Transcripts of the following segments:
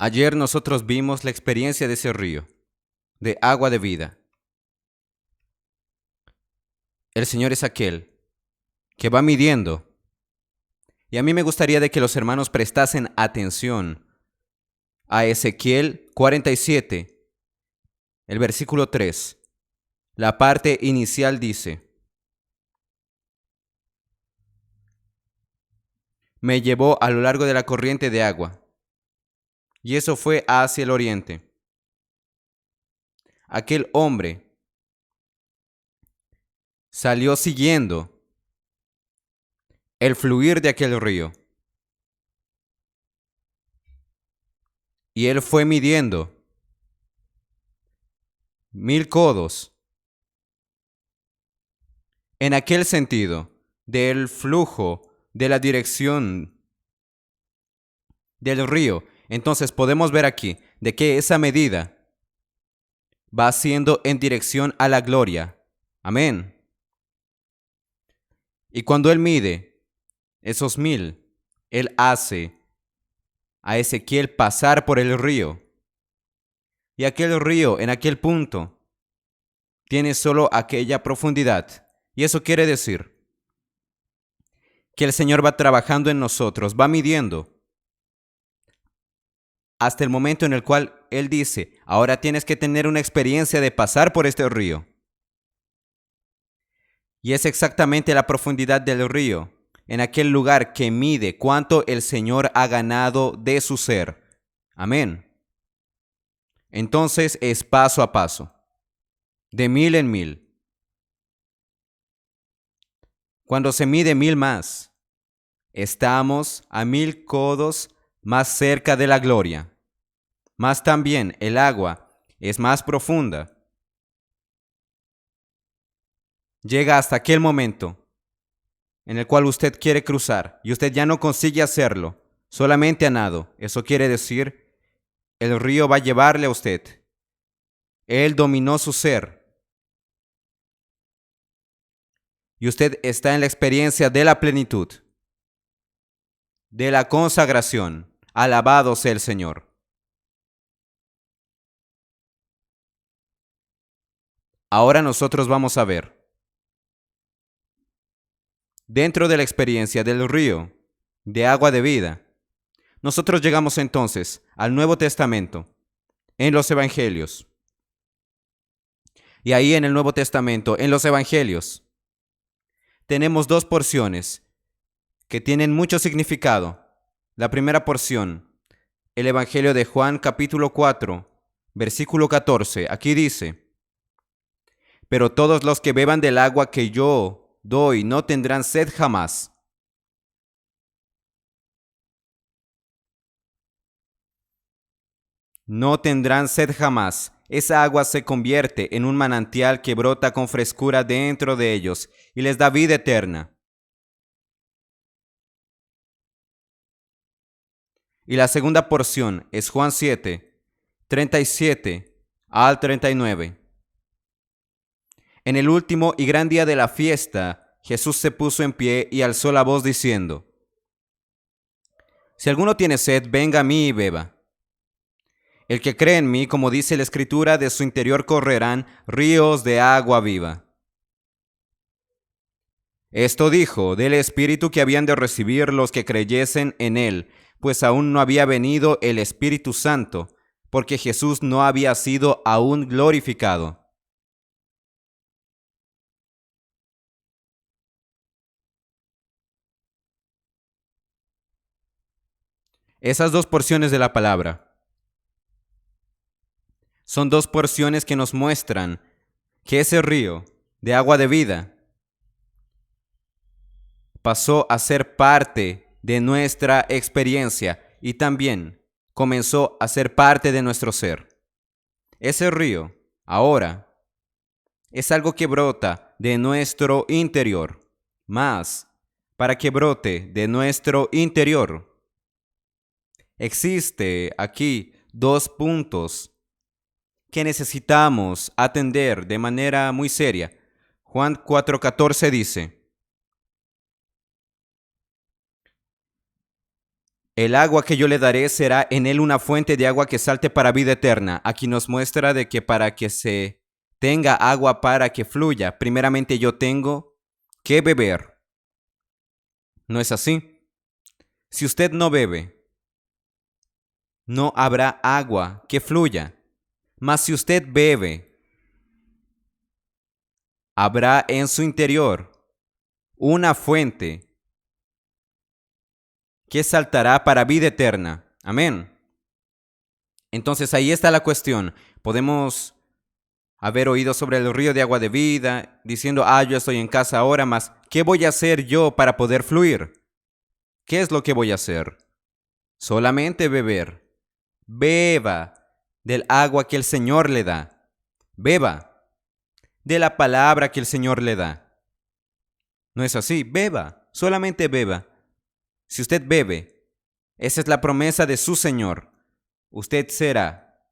Ayer nosotros vimos la experiencia de ese río, de agua de vida. El Señor es aquel que va midiendo. Y a mí me gustaría de que los hermanos prestasen atención a Ezequiel 47, el versículo 3. La parte inicial dice: me llevó a lo largo de la corriente de agua, y eso fue hacia el oriente. Aquel hombre salió siguiendo el fluir de aquel río, y él fue midiendo 1000 codos en aquel sentido del flujo, de la dirección del río. Entonces podemos ver aquí de que esa medida va siendo en dirección a la gloria. Amén. Y cuando él mide esos 1000, él hace a Ezequiel pasar por el río. Y aquel río en aquel punto tiene solo aquella profundidad. Y eso quiere decir que el Señor va trabajando en nosotros, va midiendo hasta el momento en el cual Él dice: ahora tienes que tener una experiencia de pasar por este río. Y es exactamente la profundidad del río, en aquel lugar que mide cuánto el Señor ha ganado de su ser. Amén. Entonces es paso a paso, de 1000 en 1000. Cuando se mide 1000 más, estamos a 1000 codos más cerca de la gloria. Más también el agua es más profunda. Llega hasta aquel momento en el cual usted quiere cruzar y usted ya no consigue hacerlo, solamente a nado. Eso quiere decir, el río va a llevarle a usted. Él dominó su ser. Y usted está en la experiencia de la plenitud, de la consagración. Alabado sea el Señor. Ahora nosotros vamos a ver, dentro de la experiencia del río, de agua de vida, nosotros llegamos entonces al Nuevo Testamento, en los Evangelios. Y ahí en el Nuevo Testamento, en los Evangelios, tenemos dos porciones que tienen mucho significado. La primera porción, el Evangelio de Juan capítulo 4, versículo 14. Aquí dice: pero todos los que beban del agua que yo doy no tendrán sed jamás. No tendrán sed jamás. Esa agua se convierte en un manantial que brota con frescura dentro de ellos y les da vida eterna. Y la segunda porción es Juan 7, 37 al 39. En el último y gran día de la fiesta, Jesús se puso en pie y alzó la voz diciendo: si alguno tiene sed, venga a mí y beba. El que cree en mí, como dice la Escritura, de su interior correrán ríos de agua viva. Esto dijo del Espíritu que habían de recibir los que creyesen en él, pues aún no había venido el Espíritu Santo, porque Jesús no había sido aún glorificado. Esas dos porciones de la palabra son dos porciones que nos muestran que ese río de agua de vida pasó a ser parte de nuestra experiencia y también comenzó a ser parte de nuestro ser. Ese río ahora es algo que brota de nuestro interior. Más, para que brote de nuestro interior, existe aquí dos puntos que necesitamos atender de manera muy seria. Juan 4:14 dice: El agua que yo le daré será en él una fuente de agua que salte para vida eterna. Aquí nos muestra de que para que se tenga agua para que fluya, primeramente yo tengo que beber. ¿No es así? Si usted no bebe, no habrá agua que fluya. Mas si usted bebe, habrá en su interior una fuente que saltará para vida eterna. Amén. Entonces ahí está la cuestión. Podemos haber oído sobre el río de agua de vida, diciendo, yo estoy en casa ahora, mas ¿qué voy a hacer yo para poder fluir? ¿Qué es lo que voy a hacer? Solamente beber. Beba del agua que el Señor le da. Beba de la palabra que el Señor le da. ¿No es así? Beba, solamente beba. Si usted bebe, esa es la promesa de su Señor. Usted será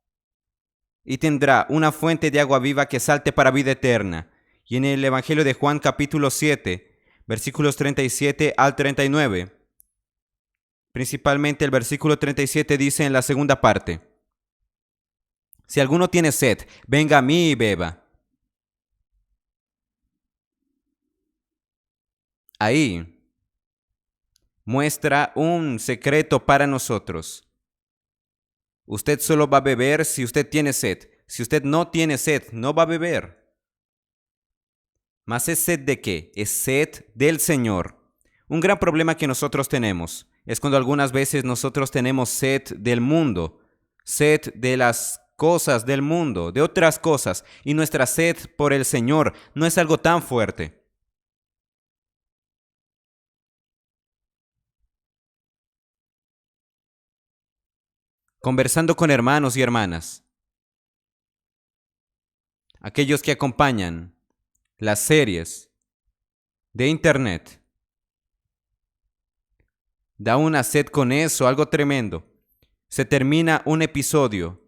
y tendrá una fuente de agua viva que salte para vida eterna. Y en el Evangelio de Juan capítulo 7, versículos 37 al 39, principalmente el versículo 37 dice en la segunda parte, si alguno tiene sed, venga a mí y beba. Ahí muestra un secreto para nosotros. Usted solo va a beber si usted tiene sed. Si usted no tiene sed, no va a beber. ¿Mas es sed de qué? Es sed del Señor. Un gran problema que nosotros tenemos es cuando algunas veces nosotros tenemos sed del mundo, sed de las cosas del mundo, de otras cosas, y nuestra sed por el Señor no es algo tan fuerte. Conversando con hermanos y hermanas, aquellos que acompañan las series de internet, da una sed con eso, algo tremendo. Se termina un episodio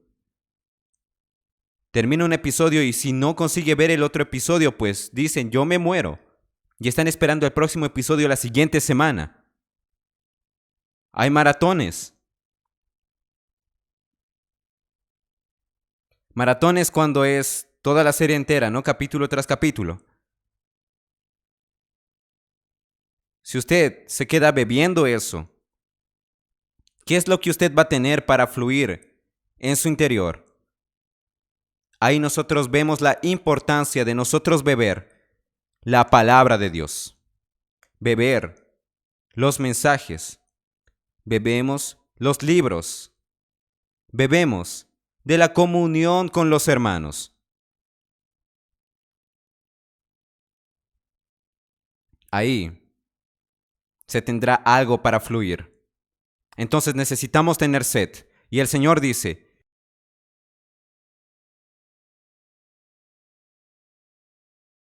y si no consigue ver el otro episodio, pues dicen, yo me muero. Y están esperando el próximo episodio la siguiente semana. Hay maratones. Maratones cuando es toda la serie entera, ¿no? Capítulo tras capítulo. Si usted se queda bebiendo eso, ¿qué es lo que usted va a tener para fluir en su interior? Ahí nosotros vemos la importancia de nosotros beber la palabra de Dios. Beber los mensajes. Bebemos los libros. Bebemos de la comunión con los hermanos. Ahí se tendrá algo para fluir. Entonces necesitamos tener sed. Y el Señor dice,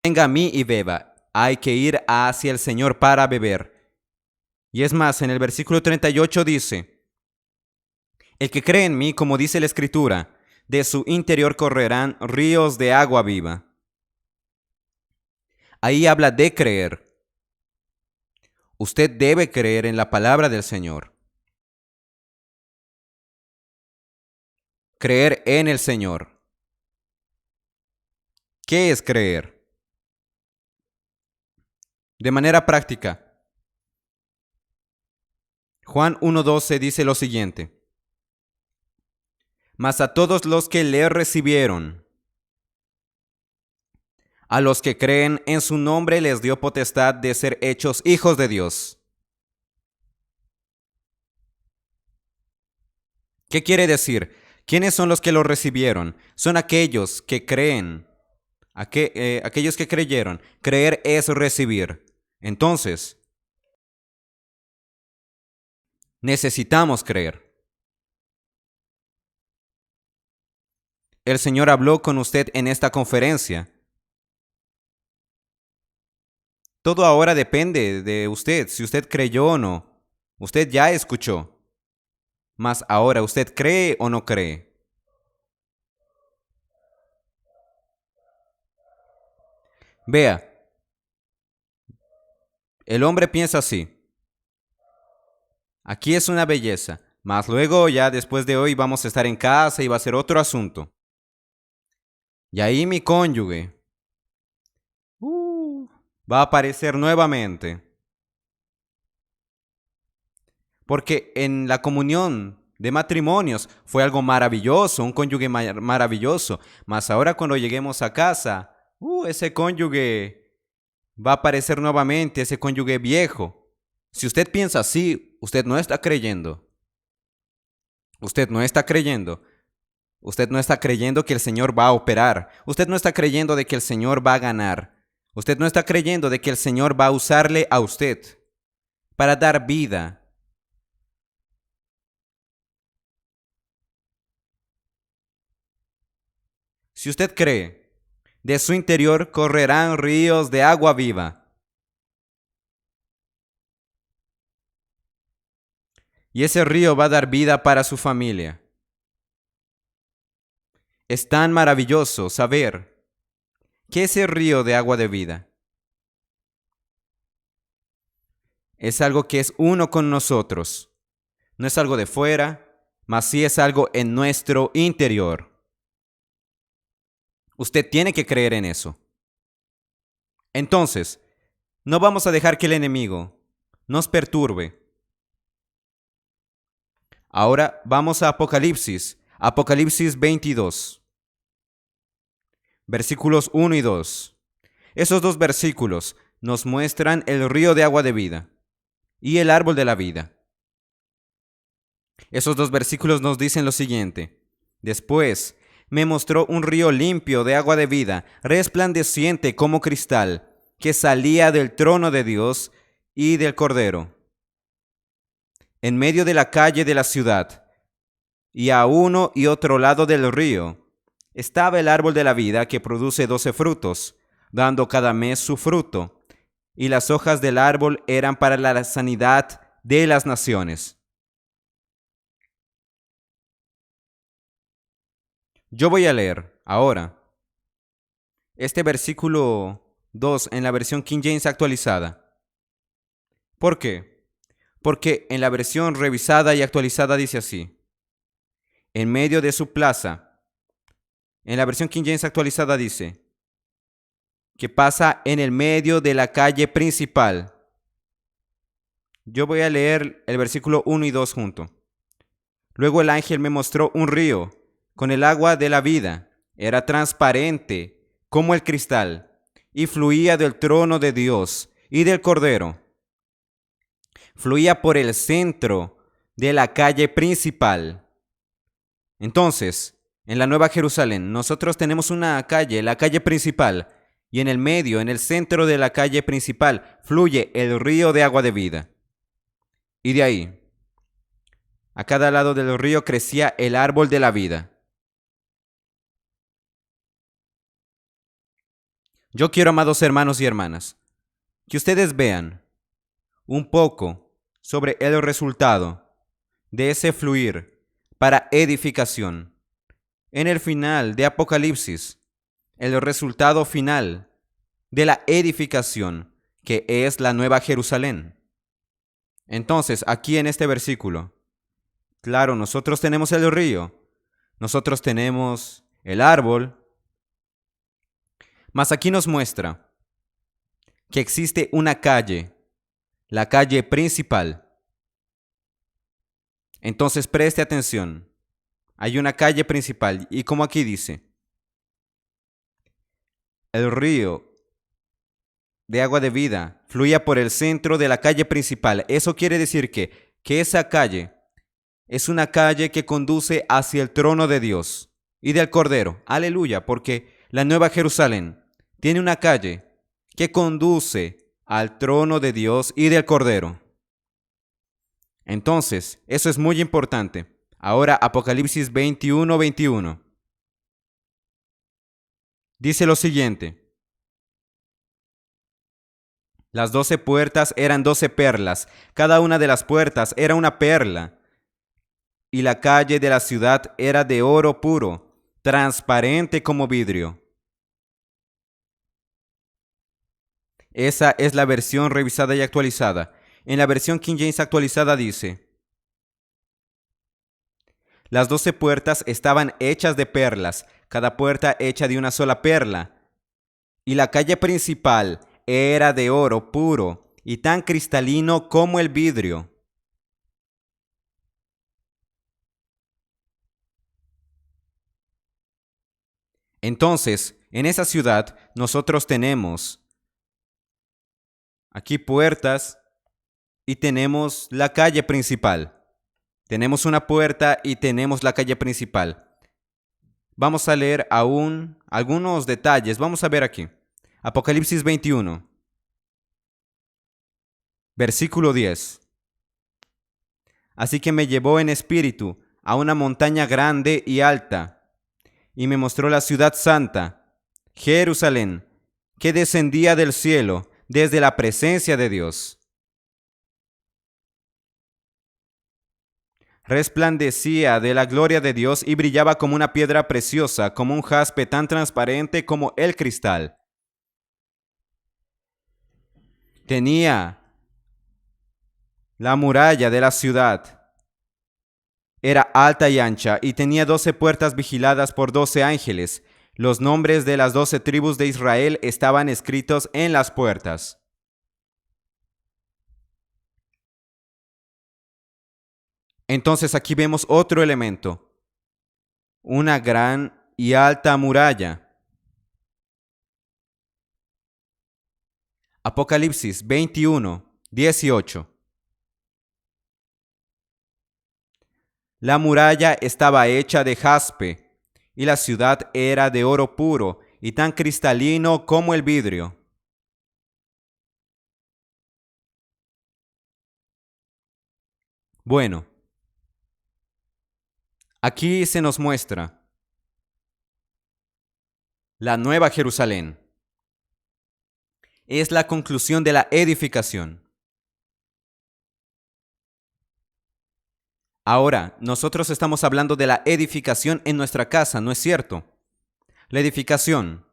venga a mí y beba. Hay que ir hacia el Señor para beber. Y es más, en el versículo 38 dice, el que cree en mí, como dice la Escritura, de su interior correrán ríos de agua viva. Ahí habla de creer. Usted debe creer en la palabra del Señor. Creer en el Señor. ¿Qué es creer? De manera práctica, Juan 1:12 dice lo siguiente: mas a todos los que le recibieron, a los que creen en su nombre les dio potestad de ser hechos hijos de Dios. ¿Qué quiere decir? ¿Quiénes son los que lo recibieron? Son aquellos que creen, aquellos que creyeron. Creer es recibir. Entonces, necesitamos creer. El Señor habló con usted en esta conferencia. Todo ahora depende de usted, si usted creyó o no. Usted ya escuchó. Mas ahora, ¿usted cree o no cree? Vea, el hombre piensa así. Aquí es una belleza, mas luego ya después de hoy vamos a estar en casa y va a ser otro asunto. Y ahí mi cónyuge va a aparecer nuevamente. Porque en la comunión de matrimonios fue algo maravilloso, un cónyuge maravilloso. Mas ahora cuando lleguemos a casa, ese cónyuge va a aparecer nuevamente, ese cónyuge viejo. Si usted piensa así, usted no está creyendo. Usted no está creyendo. Usted no está creyendo que el Señor va a operar. Usted no está creyendo de que el Señor va a ganar. Usted no está creyendo de que el Señor va a usarle a usted para dar vida. Si usted cree, de su interior correrán ríos de agua viva. Y ese río va a dar vida para su familia. Es tan maravilloso saber que ese río de agua de vida es algo que es uno con nosotros. No es algo de fuera, mas sí es algo en nuestro interior. Usted tiene que creer en eso. Entonces, no vamos a dejar que el enemigo nos perturbe. Ahora vamos a Apocalipsis, Apocalipsis 22, versículos 1 y 2. Esos dos versículos nos muestran el río de agua de vida y el árbol de la vida. Esos dos versículos nos dicen lo siguiente. Después me mostró un río limpio de agua de vida, resplandeciente como cristal, que salía del trono de Dios y del Cordero, en medio de la calle de la ciudad, y a uno y otro lado del río estaba el árbol de la vida que produce 12 frutos, dando cada mes su fruto, y las hojas del árbol eran para la sanidad de las naciones. Yo voy a leer ahora este versículo 2 en la versión King James actualizada. ¿Por qué? Porque en la versión revisada y actualizada dice así: en medio de su plaza. En la versión King James actualizada dice que pasa en el medio de la calle principal. Yo voy a leer el versículo 1 y 2 junto. Luego el ángel me mostró un río con el agua de la vida. Era transparente como el cristal y fluía del trono de Dios y del Cordero. Fluía por el centro de la calle principal. Entonces, en la Nueva Jerusalén, nosotros tenemos una calle, la calle principal, y en el medio, en el centro de la calle principal, fluye el río de agua de vida. Y de ahí, a cada lado del río crecía el árbol de la vida. Yo quiero, amados hermanos y hermanas, que ustedes vean un poco sobre el resultado de ese fluir para edificación. En el final de Apocalipsis, el resultado final de la edificación, que es la Nueva Jerusalén. Entonces, aquí en este versículo, claro, nosotros tenemos el río, nosotros tenemos el árbol, mas aquí nos muestra que existe una calle, la calle principal. Entonces preste atención, hay una calle principal y como aquí dice, el río de agua de vida fluía por el centro de la calle principal. Eso quiere decir que esa calle es una calle que conduce hacia el trono de Dios y del Cordero. Aleluya, porque la Nueva Jerusalén tiene una calle que conduce al trono de Dios y del Cordero. Entonces, eso es muy importante. Ahora Apocalipsis 21:21. Dice lo siguiente. Las 12 puertas eran 12 perlas. Cada una de las puertas era una perla. Y la calle de la ciudad era de oro puro, transparente como vidrio. Esa es la versión revisada y actualizada. En la versión King James actualizada dice Las 12 puertas estaban hechas de perlas, cada puerta hecha de una sola perla. Y la calle principal era de oro puro y tan cristalino como el vidrio. Entonces, en esa ciudad nosotros tenemos aquí puertas y tenemos la calle principal. Tenemos una puerta y tenemos la calle principal. Vamos a leer aún algunos detalles. Vamos a ver aquí. Apocalipsis 21, versículo 10. Así que me llevó en espíritu a una montaña grande y alta, y me mostró la ciudad santa, Jerusalén, que descendía del cielo desde la presencia de Dios. Resplandecía de la gloria de Dios y brillaba como una piedra preciosa, como un jaspe tan transparente como el cristal. Tenía la muralla de la ciudad. Era alta y ancha y tenía 12 puertas vigiladas por 12 ángeles. Los nombres de las 12 tribus de Israel estaban escritos en las puertas. Entonces aquí vemos otro elemento. Una gran y alta muralla. Apocalipsis 21, 18. La muralla estaba hecha de jaspe, y la ciudad era de oro puro y tan cristalino como el vidrio. Bueno, aquí se nos muestra la Nueva Jerusalén. Es la conclusión de la edificación. Ahora, nosotros estamos hablando de la edificación en nuestra casa, ¿no es cierto? La edificación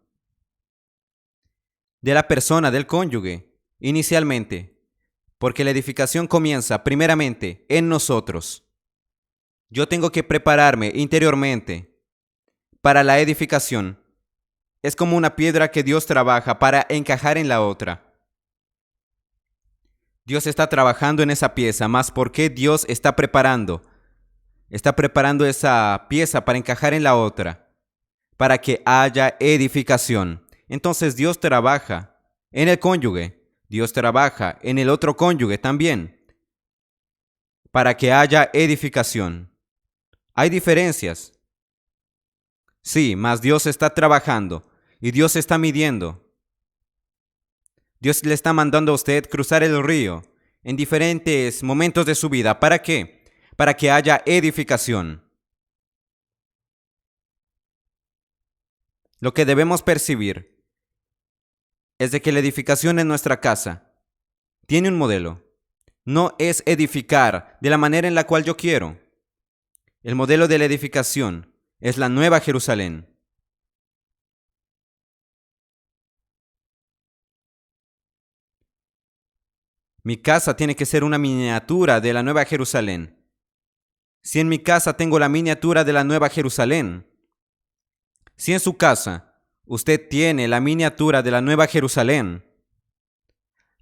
de la persona, del cónyuge, inicialmente, porque la edificación comienza primeramente en nosotros. Yo tengo que prepararme interiormente para la edificación. Es como una piedra que Dios trabaja para encajar en la otra. Dios está trabajando en esa pieza, más porque Dios está preparando esa pieza para encajar en la otra, para que haya edificación. Entonces Dios trabaja en el cónyuge, Dios trabaja en el otro cónyuge también, para que haya edificación. Hay diferencias, sí, mas Dios está trabajando y Dios está midiendo. Dios le está mandando a usted cruzar el río en diferentes momentos de su vida. ¿Para qué? Para que haya edificación. Lo que debemos percibir es de que la edificación en nuestra casa tiene un modelo. No es edificar de la manera en la cual yo quiero. El modelo de la edificación es la Nueva Jerusalén. Mi casa tiene que ser una miniatura de la Nueva Jerusalén. Si en mi casa tengo la miniatura de la Nueva Jerusalén, si en su casa usted tiene la miniatura de la Nueva Jerusalén,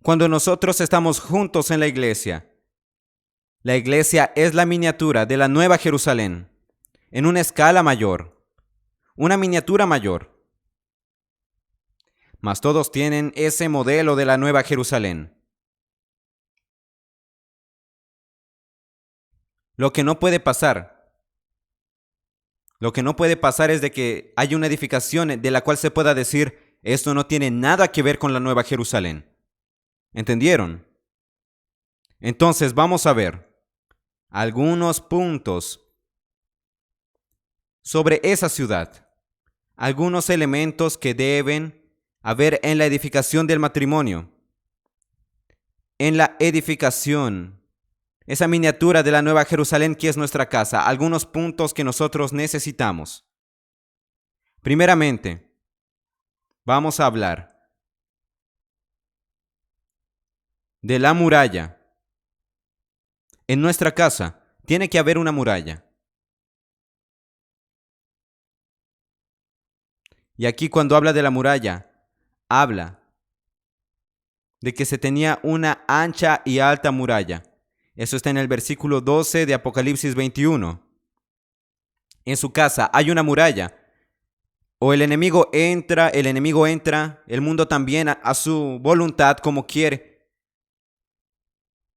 cuando nosotros estamos juntos en la iglesia es la miniatura de la Nueva Jerusalén, en una escala mayor, una miniatura mayor. Mas todos tienen ese modelo de la Nueva Jerusalén. Lo que no puede pasar es de que haya una edificación de la cual se pueda decir, esto no tiene nada que ver con la Nueva Jerusalén. ¿Entendieron? Entonces vamos a ver algunos puntos sobre esa ciudad, algunos elementos que deben haber en la edificación del matrimonio, en la edificación, esa miniatura de la Nueva Jerusalén que es nuestra casa, algunos puntos que nosotros necesitamos. Primeramente, vamos a hablar de la muralla. En nuestra casa tiene que haber una muralla. Y aquí cuando habla de la muralla, habla de que se tenía una ancha y alta muralla. Eso está en el versículo 12 de Apocalipsis 21. En su casa hay una muralla. O el enemigo entra, el mundo también a su voluntad como quiere.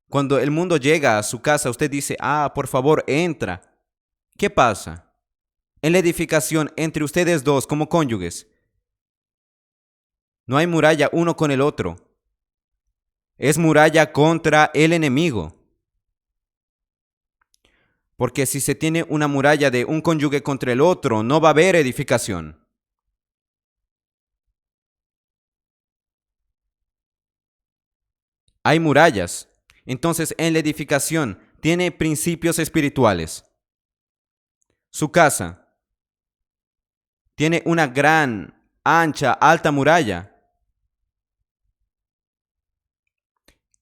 Cuando el mundo llega a su casa, usted dice, por favor, entra. ¿Qué pasa? En la edificación entre ustedes dos como cónyuges, no hay muralla uno con el otro. Es muralla contra el enemigo. Porque si se tiene una muralla de un cónyuge contra el otro, no va a haber edificación. Hay murallas. Entonces, en la edificación tiene principios espirituales. Su casa tiene una gran, ancha, alta muralla.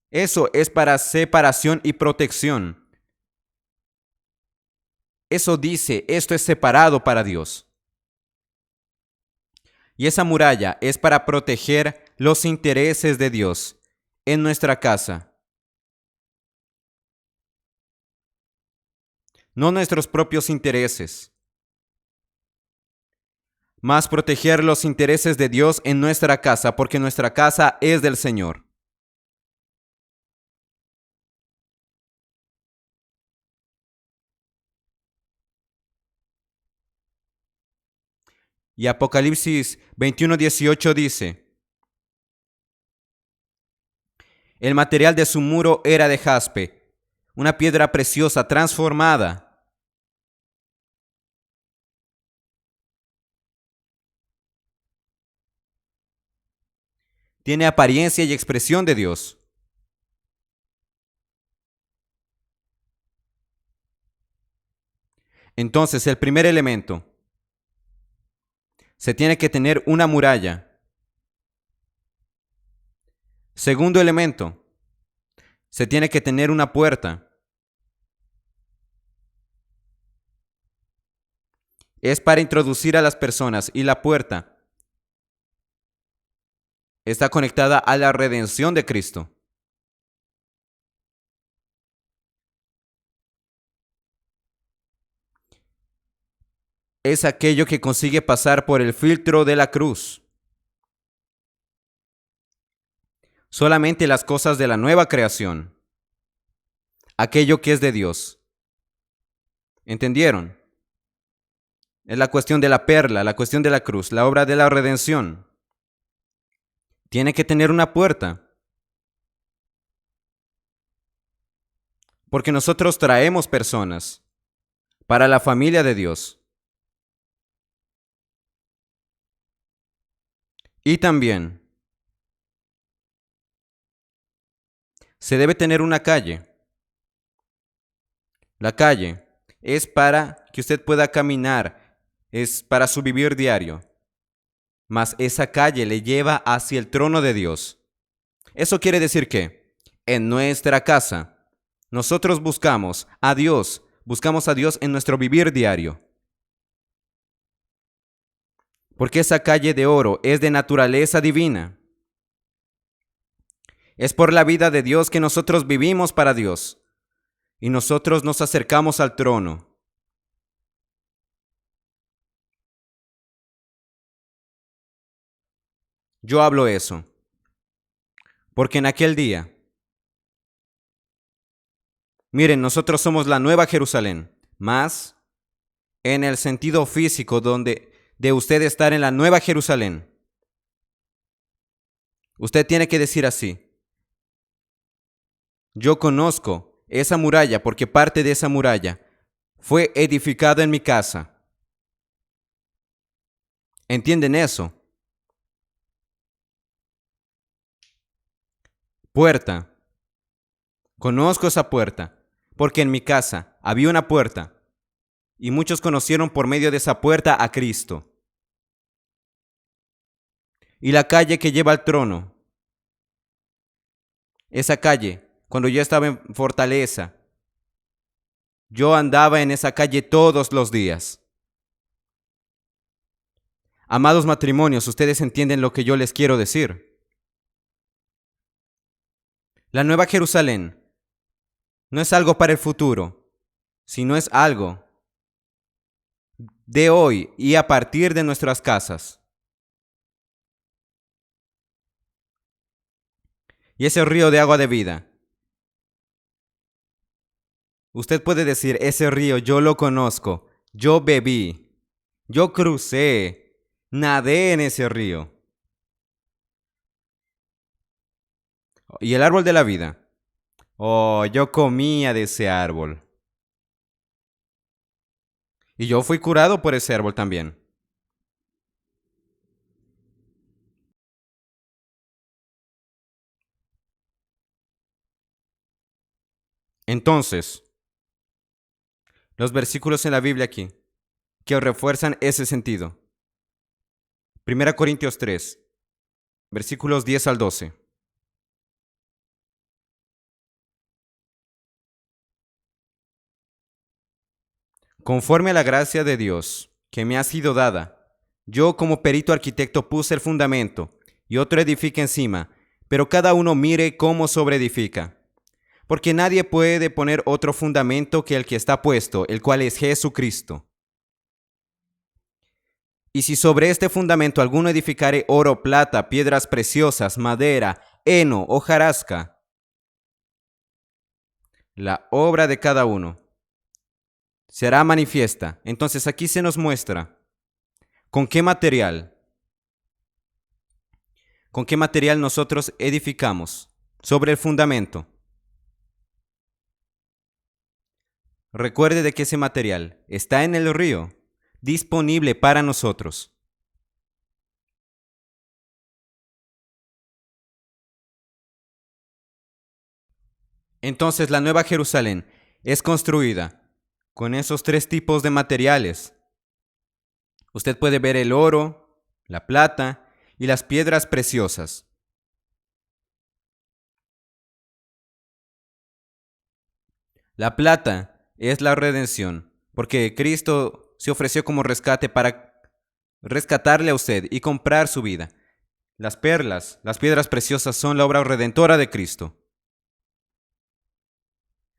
Eso es para separación y protección. Eso dice, esto es separado para Dios. Y esa muralla es para proteger los intereses de Dios en nuestra casa. No nuestros propios intereses, más proteger los intereses de Dios en nuestra casa, porque nuestra casa es del Señor. Y Apocalipsis 21:18 dice, el material de su muro era de jaspe, una piedra preciosa transformada. Tiene apariencia y expresión de Dios. Entonces, el primer elemento, se tiene que tener una muralla. Segundo elemento, se tiene que tener una puerta. Es para introducir a las personas y la puerta está conectada a la redención de Cristo. Es aquello que consigue pasar por el filtro de la cruz. Solamente las cosas de la nueva creación. Aquello que es de Dios. ¿Entendieron? Es la cuestión de la perla, la cuestión de la cruz, la obra de la redención. Tiene que tener una puerta. Porque nosotros traemos personas para la familia de Dios. Y también se debe tener una calle. La calle es para que usted pueda caminar, es para su vivir diario. Mas esa calle le lleva hacia el trono de Dios. Eso quiere decir que en nuestra casa nosotros buscamos a Dios en nuestro vivir diario. Porque esa calle de oro es de naturaleza divina. Es por la vida de Dios que nosotros vivimos para Dios. Y nosotros nos acercamos al trono. Yo hablo eso. Porque en aquel día, miren, nosotros somos la nueva Jerusalén. Más en el sentido físico de usted estar en la nueva Jerusalén. Usted tiene que decir así. Yo conozco esa muralla porque parte de esa muralla fue edificada en mi casa. ¿Entienden eso? Puerta. Conozco esa puerta porque en mi casa había una puerta y muchos conocieron por medio de esa puerta a Cristo. Y la calle que lleva al trono. Esa calle, cuando yo estaba en Fortaleza, yo andaba en esa calle todos los días. Amados matrimonios, ustedes entienden lo que yo les quiero decir. La Nueva Jerusalén no es algo para el futuro, sino es algo de hoy y a partir de nuestras casas. Y ese río de agua de vida. Usted puede decir, ese río yo lo conozco, yo bebí, yo crucé, nadé en ese río. ¿Y el árbol de la vida? Oh, yo comía de ese árbol. Y yo fui curado por ese árbol también. Entonces, los versículos en la Biblia aquí, que refuerzan ese sentido. 1 Corintios 3, versículos 10 al 12. Conforme a la gracia de Dios que me ha sido dada, yo como perito arquitecto puse el fundamento y otro edifica encima, pero cada uno mire cómo sobreedifica. Porque nadie puede poner otro fundamento que el que está puesto, el cual es Jesucristo. Y si sobre este fundamento alguno edificare oro, plata, piedras preciosas, madera, heno, hojarasca, la obra de cada uno será manifiesta. Entonces aquí se nos muestra con qué material nosotros edificamos sobre el fundamento. Recuerde de que ese material está en el río, disponible para nosotros. Entonces la Nueva Jerusalén es construida con esos tres tipos de materiales. Usted puede ver el oro, la plata y las piedras preciosas. La plata es la redención, porque Cristo se ofreció como rescate para rescatarle a usted y comprar su vida. Las perlas, las piedras preciosas son la obra redentora de Cristo.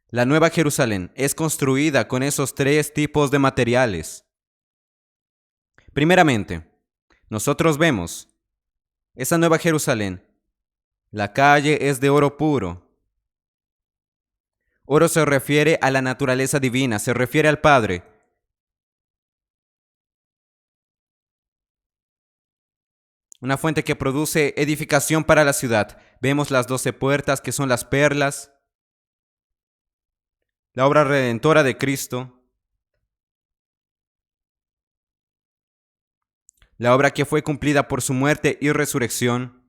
La Nueva Jerusalén es construida con esos tres tipos de materiales. Primeramente, nosotros vemos esa Nueva Jerusalén. La calle es de oro puro. Oro se refiere a la naturaleza divina, se refiere al Padre. Una fuente que produce edificación para la ciudad. Vemos las 12 puertas que son las perlas. La obra redentora de Cristo. La obra que fue cumplida por su muerte y resurrección.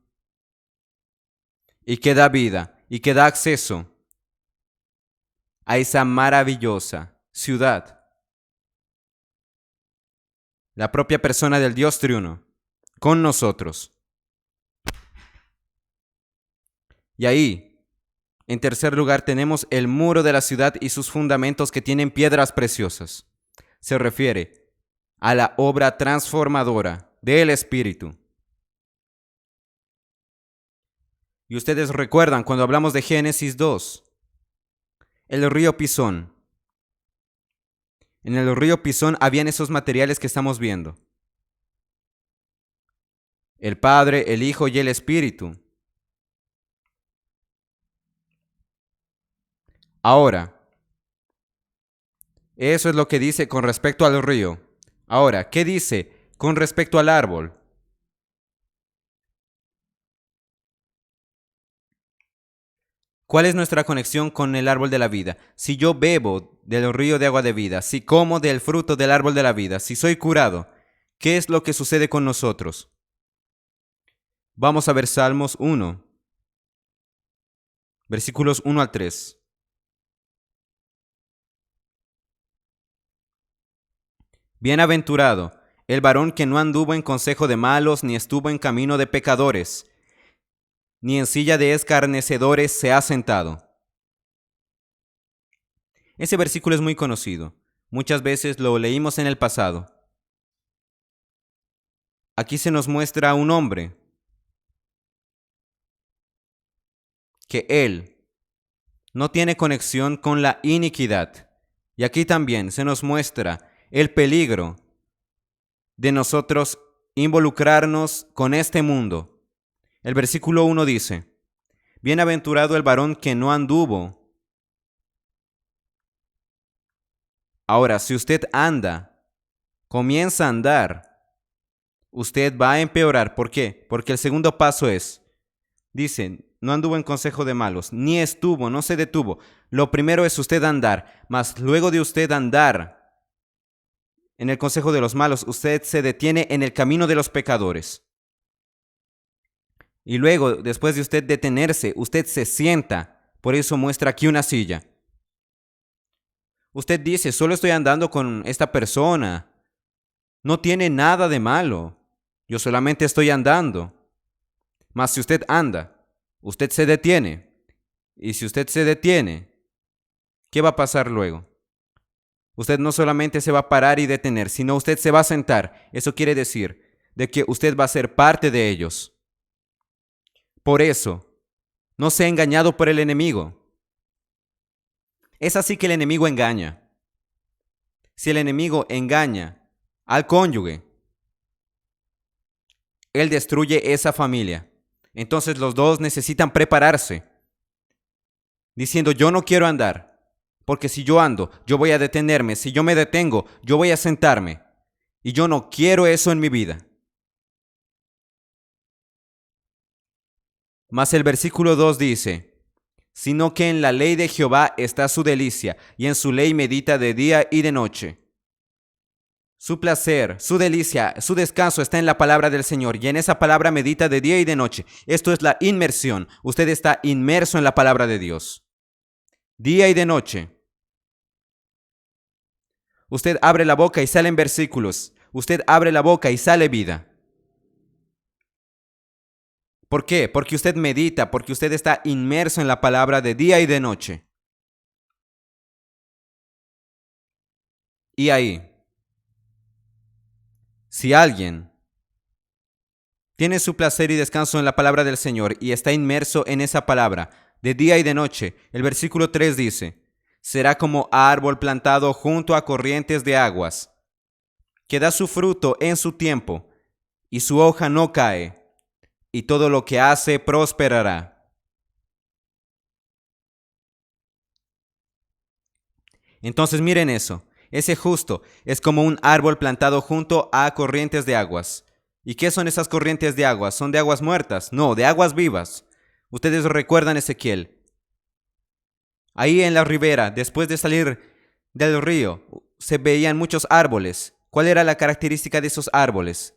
Y que da vida y que da acceso a esa maravillosa ciudad. La propia persona del Dios triuno con nosotros. Y ahí, en tercer lugar, tenemos el muro de la ciudad y sus fundamentos que tienen piedras preciosas. Se refiere a la obra transformadora del Espíritu. Y ustedes recuerdan cuando hablamos de Génesis 2, el río Pisón. En el río Pisón habían esos materiales que estamos viendo. El Padre, el Hijo y el Espíritu. Ahora, eso es lo que dice con respecto al río. Ahora, ¿qué dice con respecto al árbol? ¿Cuál es nuestra conexión con el árbol de la vida? Si yo bebo del río de agua de vida, si como del fruto del árbol de la vida, si soy curado, ¿qué es lo que sucede con nosotros? Vamos a ver Salmos 1, versículos 1 al 3. Bienaventurado el varón que no anduvo en consejo de malos, ni estuvo en camino de pecadores, ni en silla de escarnecedores se ha sentado. Ese versículo es muy conocido. Muchas veces lo leímos en el pasado. Aquí se nos muestra a un hombre que él no tiene conexión con la iniquidad. Y aquí también se nos muestra el peligro de nosotros involucrarnos con este mundo. El versículo 1 dice: bienaventurado el varón que no anduvo. Ahora, si usted comienza a andar, usted va a empeorar. ¿Por qué? Porque el segundo paso dice, no anduvo en consejo de malos, ni estuvo, no se detuvo. Lo primero es usted andar, mas luego de usted andar en el consejo de los malos, usted se detiene en el camino de los pecadores. Y luego, después de usted detenerse, usted se sienta. Por eso muestra aquí una silla. Usted dice, solo estoy andando con esta persona. No tiene nada de malo. Yo solamente estoy andando. Mas si usted anda, usted se detiene. Y si usted se detiene, ¿qué va a pasar luego? Usted no solamente se va a parar y detener, sino usted se va a sentar. Eso quiere decir de que usted va a ser parte de ellos. Por eso, no sea engañado por el enemigo. Es así que el enemigo engaña. Si el enemigo engaña al cónyuge, él destruye esa familia. Entonces los dos necesitan prepararse, diciendo, yo no quiero andar, porque si yo ando, yo voy a detenerme. Si yo me detengo, yo voy a sentarme. Y yo no quiero eso en mi vida. Mas el versículo 2 dice, sino que en la ley de Jehová está su delicia, y en su ley medita de día y de noche. Su placer, su delicia, su descanso está en la palabra del Señor, y en esa palabra medita de día y de noche. Esto es la inmersión. Usted está inmerso en la palabra de Dios. Día y de noche. Usted abre la boca y salen versículos. Usted abre la boca y sale vida. ¿Por qué? Porque usted medita, porque usted está inmerso en la palabra de día y de noche. Y ahí, si alguien tiene su placer y descanso en la palabra del Señor y está inmerso en esa palabra de día y de noche, el versículo 3 dice, será como árbol plantado junto a corrientes de aguas, que da su fruto en su tiempo, y su hoja no cae, y todo lo que hace prosperará. Entonces miren eso, ese justo es como un árbol plantado junto a corrientes de aguas. ¿Y qué son esas corrientes de aguas? ¿Son de aguas muertas? No, de aguas vivas. Ustedes recuerdan Ezequiel. Ahí en la ribera, después de salir del río, se veían muchos árboles. ¿Cuál era la característica de esos árboles?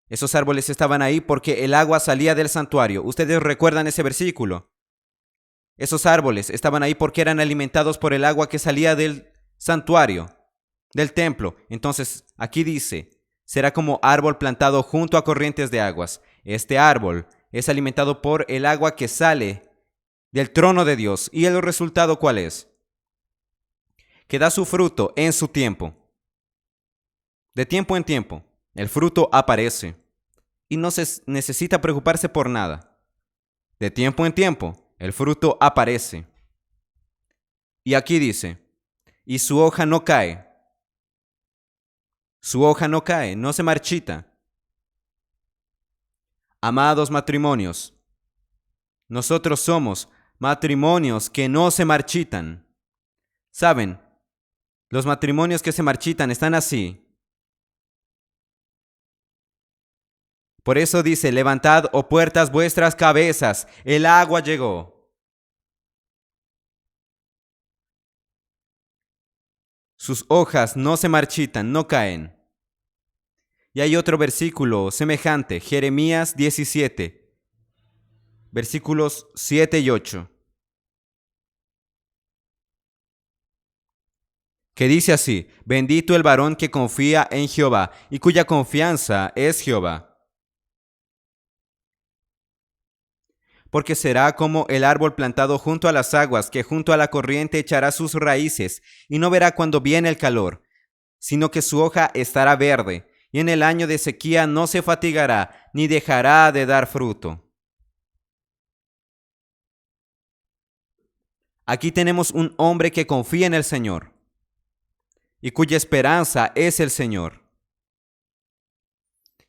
Esos árboles estaban ahí porque el agua salía del santuario. ¿Ustedes recuerdan ese versículo? Esos árboles estaban ahí porque eran alimentados por el agua que salía del santuario, del templo. Entonces, aquí dice, será como árbol plantado junto a corrientes de aguas. Este árbol es alimentado por el agua que sale del trono de Dios. ¿Y el resultado cuál es? Que da su fruto en su tiempo. De tiempo en tiempo, el fruto aparece y no se necesita preocuparse por nada. De tiempo en tiempo, el fruto aparece. Y aquí dice, y su hoja no cae. Su hoja no cae, no se marchita. Amados matrimonios, nosotros somos matrimonios que no se marchitan. ¿Saben? Los matrimonios que se marchitan están así. Por eso dice, levantad, oh puertas, vuestras cabezas, el agua llegó. Sus hojas no se marchitan, no caen. Y hay otro versículo semejante, Jeremías 17, versículos 7 y 8, que dice así, bendito el varón que confía en Jehová y cuya confianza es Jehová. Porque será como el árbol plantado junto a las aguas, que junto a la corriente echará sus raíces, y no verá cuando viene el calor, sino que su hoja estará verde, y en el año de sequía no se fatigará, ni dejará de dar fruto. Aquí tenemos un hombre que confía en el Señor y cuya esperanza es el Señor.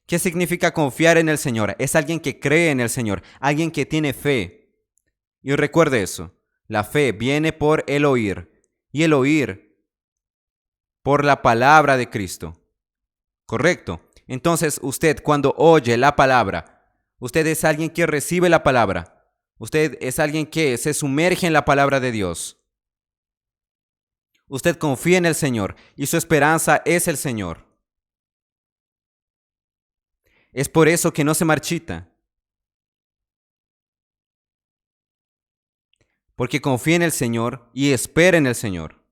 ¿Qué significa confiar en el Señor? Es alguien que cree en el Señor, alguien que tiene fe. Y recuerde eso, la fe viene por el oír y el oír por la palabra de Cristo. ¿Correcto? Entonces usted cuando oye la palabra, usted es alguien que recibe la palabra. Usted es alguien que se sumerge en la palabra de Dios. Usted confía en el Señor y su esperanza es el Señor. Es por eso que no se marchita. Porque confía en el Señor y espera en el Señor.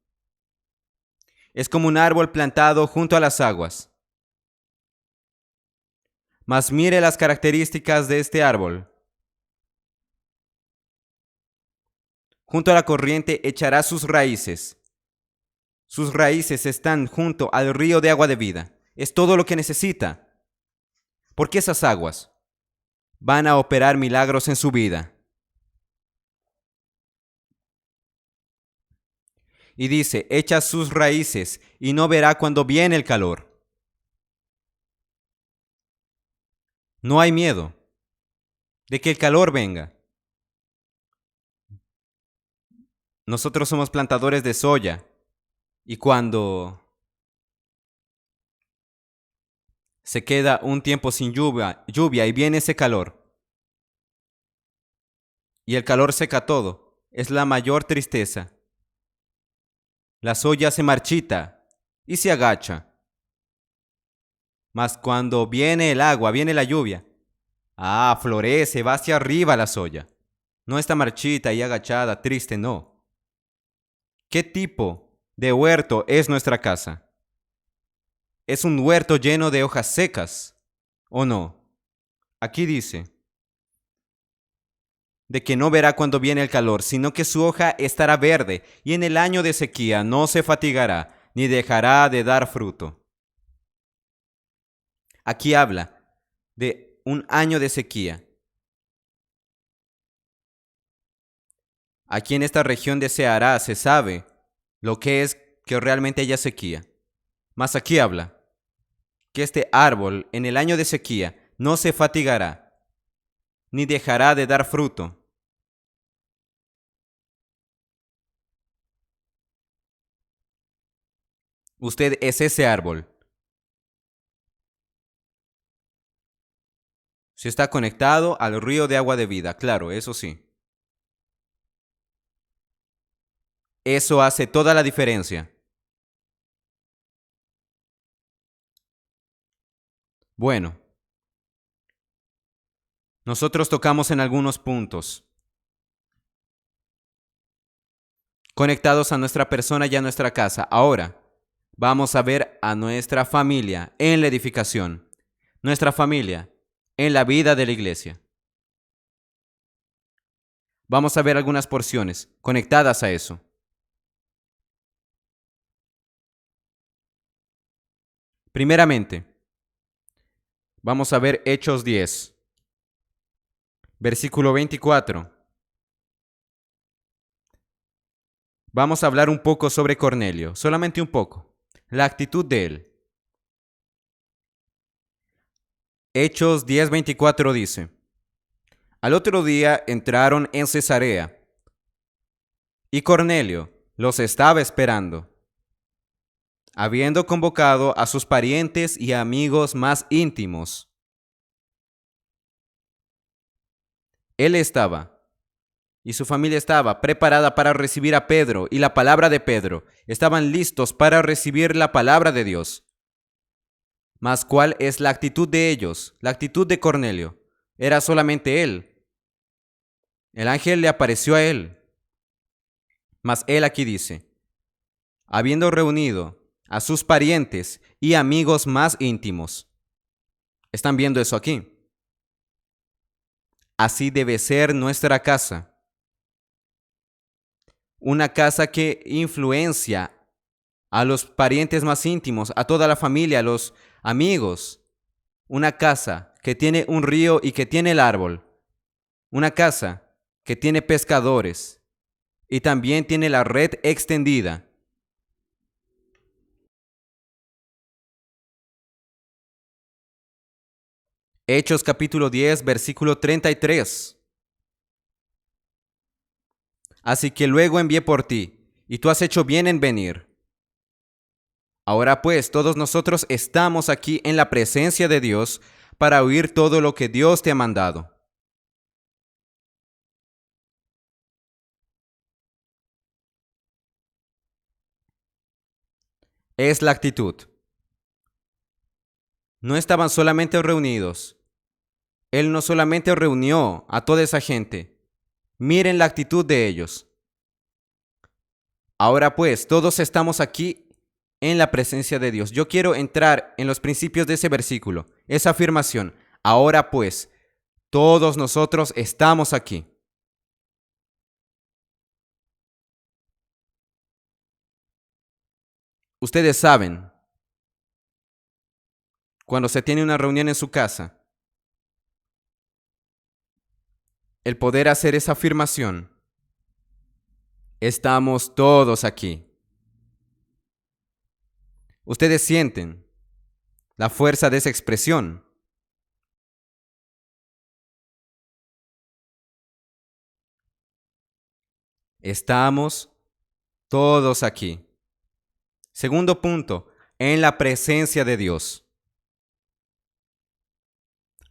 Es como un árbol plantado junto a las aguas. Mas mire las características de este árbol. Junto a la corriente echará sus raíces. Sus raíces están junto al río de agua de vida. Es todo lo que necesita. Porque esas aguas van a operar milagros en su vida. Y dice, echa sus raíces y no verá cuando viene el calor. No hay miedo de que el calor venga. Nosotros somos plantadores de soya y cuando se queda un tiempo sin lluvia y viene ese calor y el calor seca todo, es la mayor tristeza. La soya se marchita y se agacha. Mas cuando viene el agua, viene la lluvia, florece, va hacia arriba la soya. No está marchita y agachada, triste, no. ¿Qué tipo de huerto es nuestra casa? ¿Es un huerto lleno de hojas secas o no? Aquí dice de que no verá cuando viene el calor, sino que su hoja estará verde y en el año de sequía no se fatigará, ni dejará de dar fruto. Aquí habla de un año de sequía. Aquí en esta región de Ceará se sabe lo que es que realmente haya sequía. Mas aquí habla que este árbol en el año de sequía no se fatigará, ni dejará de dar fruto. Usted es ese árbol. Si está conectado al río de agua de vida, claro, eso sí. Eso hace toda la diferencia. Bueno, nosotros tocamos en algunos puntos conectados a nuestra persona y a nuestra casa. Ahora, vamos a ver a nuestra familia en la edificación, nuestra familia en la vida de la iglesia. Vamos a ver algunas porciones conectadas a eso. Primeramente, vamos a ver Hechos 10, versículo 24. Vamos a hablar un poco sobre Cornelio, solamente un poco, la actitud de él. Hechos 10:24 dice, al otro día entraron en Cesarea y Cornelio los estaba esperando, habiendo convocado a sus parientes y amigos más íntimos. Él estaba y su familia estaba preparada para recibir a Pedro y la palabra de Pedro. Estaban listos para recibir la palabra de Dios. Mas ¿cuál es la actitud de ellos? La actitud de Cornelio. Era solamente él. El ángel le apareció a él. Mas él aquí dice, habiendo reunido a sus parientes y amigos más íntimos. ¿Están viendo eso aquí? Así debe ser nuestra casa. Una casa que influencia a los parientes más íntimos, a toda la familia, Amigos, una casa que tiene un río y que tiene el árbol, una casa que tiene pescadores y también tiene la red extendida. Hechos capítulo 10, versículo 33. Así que luego envié por ti, y tú has hecho bien en venir. Ahora pues, todos nosotros estamos aquí en la presencia de Dios para oír todo lo que Dios te ha mandado. Es la actitud. No estaban solamente reunidos. Él no solamente reunió a toda esa gente. Miren la actitud de ellos. Ahora pues, todos estamos aquí en la presencia de Dios. Yo quiero entrar en los principios de ese versículo, esa afirmación. Ahora pues, todos nosotros estamos aquí. Ustedes saben, cuando se tiene una reunión en su casa, el poder hacer esa afirmación, estamos todos aquí. Ustedes sienten la fuerza de esa expresión. Estamos todos aquí. Segundo punto, en la presencia de Dios.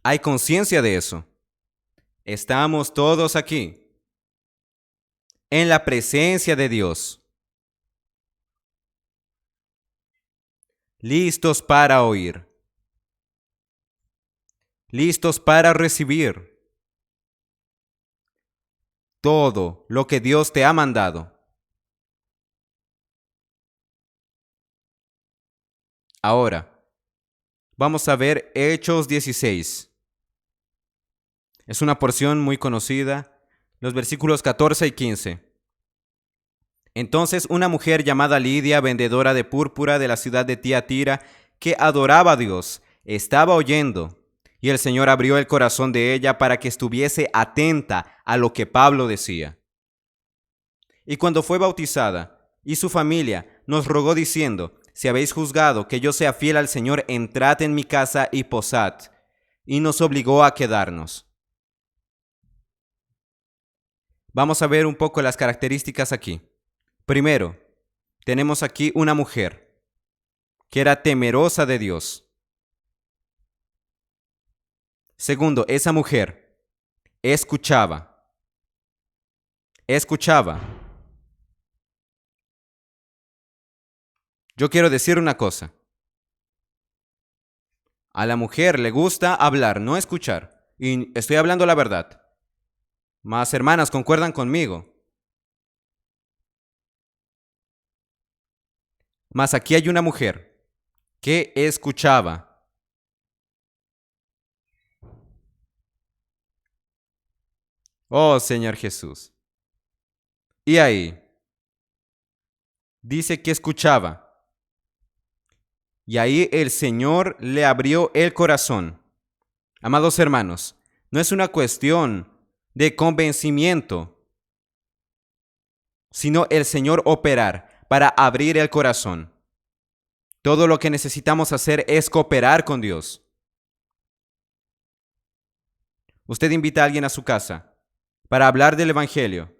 ¿Hay conciencia de eso? Estamos todos aquí. En la presencia de Dios. Listos para oír. Listos para recibir todo lo que Dios te ha mandado. Ahora, vamos a ver Hechos 16. Es una porción muy conocida, los versículos 14 y 15. Entonces una mujer llamada Lidia, vendedora de púrpura de la ciudad de Tiatira, que adoraba a Dios, estaba oyendo, y el Señor abrió el corazón de ella para que estuviese atenta a lo que Pablo decía. Y cuando fue bautizada, y su familia nos rogó diciendo: si habéis juzgado que yo sea fiel al Señor, entrad en mi casa y posad. Y nos obligó a quedarnos. Vamos a ver un poco las características aquí. Primero, tenemos aquí una mujer que era temerosa de Dios. Segundo, esa mujer escuchaba. Escuchaba. Yo quiero decir una cosa. A la mujer le gusta hablar, no escuchar. Y estoy hablando la verdad. Más hermanas concuerdan conmigo. Mas aquí hay una mujer que escuchaba. Oh, Señor Jesús. Y ahí dice que escuchaba. Y ahí el Señor le abrió el corazón. Amados hermanos, no es una cuestión de convencimiento, sino el Señor operar para abrir el corazón. Todo lo que necesitamos hacer es cooperar con Dios. Usted invita a alguien a su casa para hablar del Evangelio.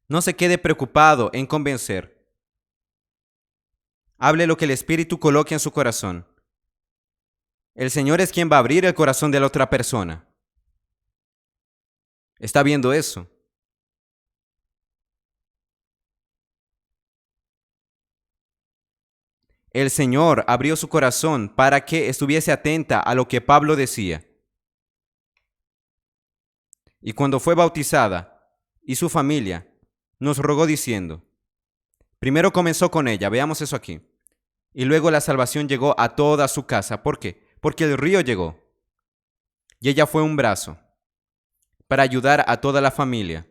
No se quede preocupado en convencer. Hable lo que el Espíritu coloque en su corazón. El Señor es quien va a abrir el corazón de la otra persona. ¿Está viendo eso? El Señor abrió su corazón para que estuviese atenta a lo que Pablo decía. Y cuando fue bautizada, y su familia nos rogó diciendo, primero comenzó con ella, veamos eso aquí, y luego la salvación llegó a toda su casa. ¿Por qué? Porque el río llegó, y ella fue un brazo para ayudar a toda la familia.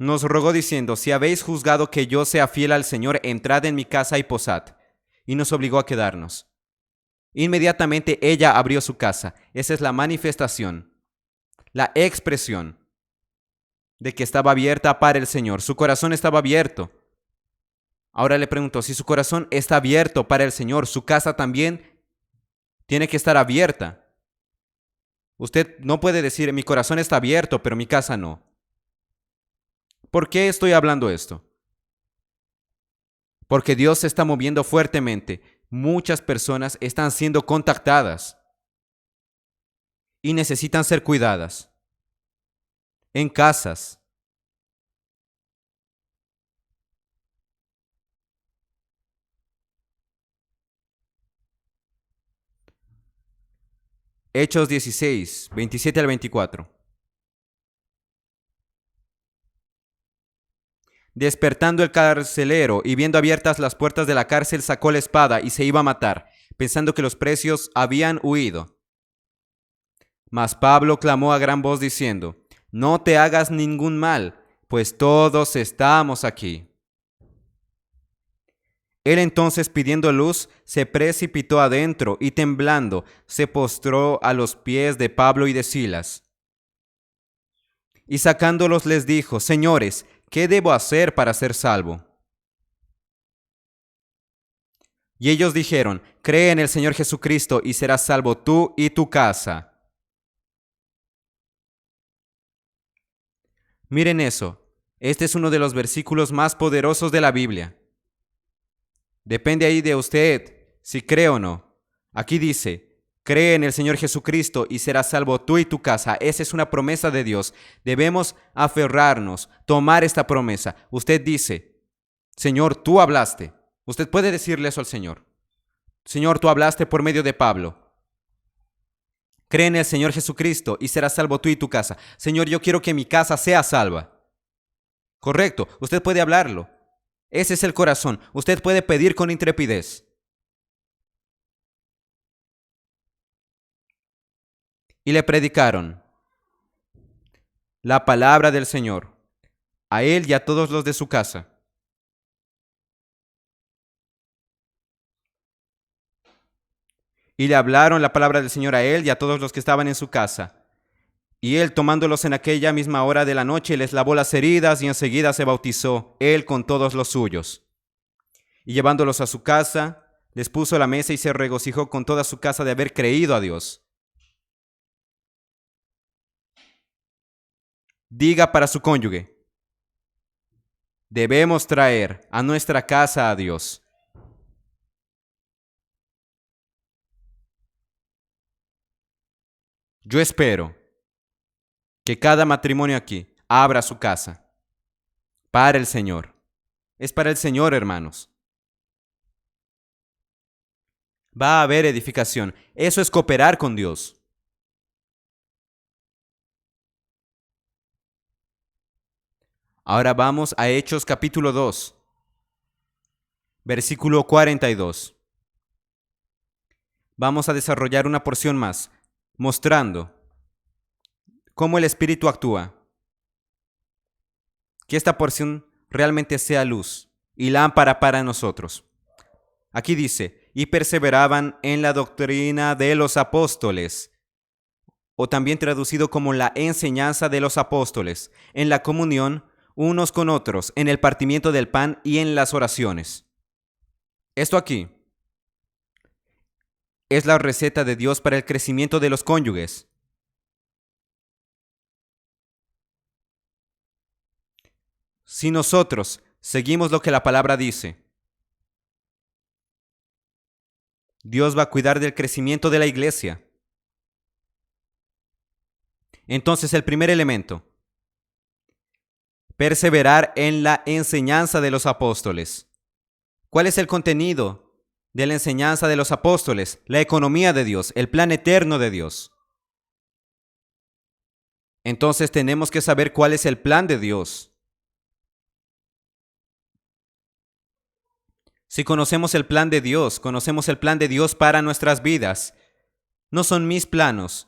nos rogó diciendo: si habéis juzgado que yo sea fiel al Señor, entrad en mi casa y posad. Y nos obligó a quedarnos. Inmediatamente ella abrió su casa. Esa es la manifestación, la expresión de que estaba abierta para el Señor. Su corazón estaba abierto. Ahora le pregunto, si su corazón está abierto para el Señor, su casa también tiene que estar abierta. Usted no puede decir: mi corazón está abierto, pero mi casa no. ¿Por qué estoy hablando esto? Porque Dios se está moviendo fuertemente. Muchas personas están siendo contactadas y necesitan ser cuidadas en casas. Hechos 16, 27 al 24. Despertando el carcelero y viendo abiertas las puertas de la cárcel, sacó la espada y se iba a matar, pensando que los presos habían huido. Mas Pablo clamó a gran voz diciendo: no te hagas ningún mal, pues todos estamos aquí. Él entonces, pidiendo luz, se precipitó adentro y temblando se postró a los pies de Pablo y de Silas. Y sacándolos les dijo: señores, ¿qué debo hacer para ser salvo? Y ellos dijeron: cree en el Señor Jesucristo y serás salvo tú y tu casa. Miren eso, este es uno de los versículos más poderosos de la Biblia. Depende ahí de usted si cree o no. Aquí dice: cree en el Señor Jesucristo y serás salvo tú y tu casa. Esa es una promesa de Dios. Debemos aferrarnos, tomar esta promesa. Usted dice: Señor, tú hablaste. Usted puede decirle eso al Señor. Señor, tú hablaste por medio de Pablo. Cree en el Señor Jesucristo y serás salvo tú y tu casa. Señor, yo quiero que mi casa sea salva. Correcto, usted puede hablarlo. Ese es el corazón. Usted puede pedir con intrepidez. Y le predicaron la palabra del Señor a él y a todos los de su casa. Y le hablaron la palabra del Señor a él y a todos los que estaban en su casa. Y él, tomándolos en aquella misma hora de la noche, les lavó las heridas y enseguida se bautizó, él con todos los suyos. Y llevándolos a su casa, les puso la mesa y se regocijó con toda su casa de haber creído a Dios. Diga para su cónyuge: debemos traer a nuestra casa a Dios. Yo espero que cada matrimonio aquí abra su casa para el Señor. Es para el Señor, hermanos. Va a haber edificación. Eso es cooperar con Dios. Ahora vamos a Hechos capítulo 2, versículo 42. Vamos a desarrollar una porción más, mostrando cómo el Espíritu actúa. Que esta porción realmente sea luz y lámpara para nosotros. Aquí dice: y perseveraban en la doctrina de los apóstoles, o también traducido como la enseñanza de los apóstoles, en la comunión unos con otros, en el partimiento del pan y en las oraciones. Esto aquí es la receta de Dios para el crecimiento de los cónyuges. Si nosotros seguimos lo que la palabra dice, Dios va a cuidar del crecimiento de la iglesia. Entonces, el primer elemento: perseverar en la enseñanza de los apóstoles. ¿Cuál es el contenido de la enseñanza de los apóstoles? La economía de Dios, el plan eterno de Dios. Entonces tenemos que saber cuál es el plan de Dios. Si conocemos el plan de Dios, conocemos el plan de Dios para nuestras vidas. No son mis planos,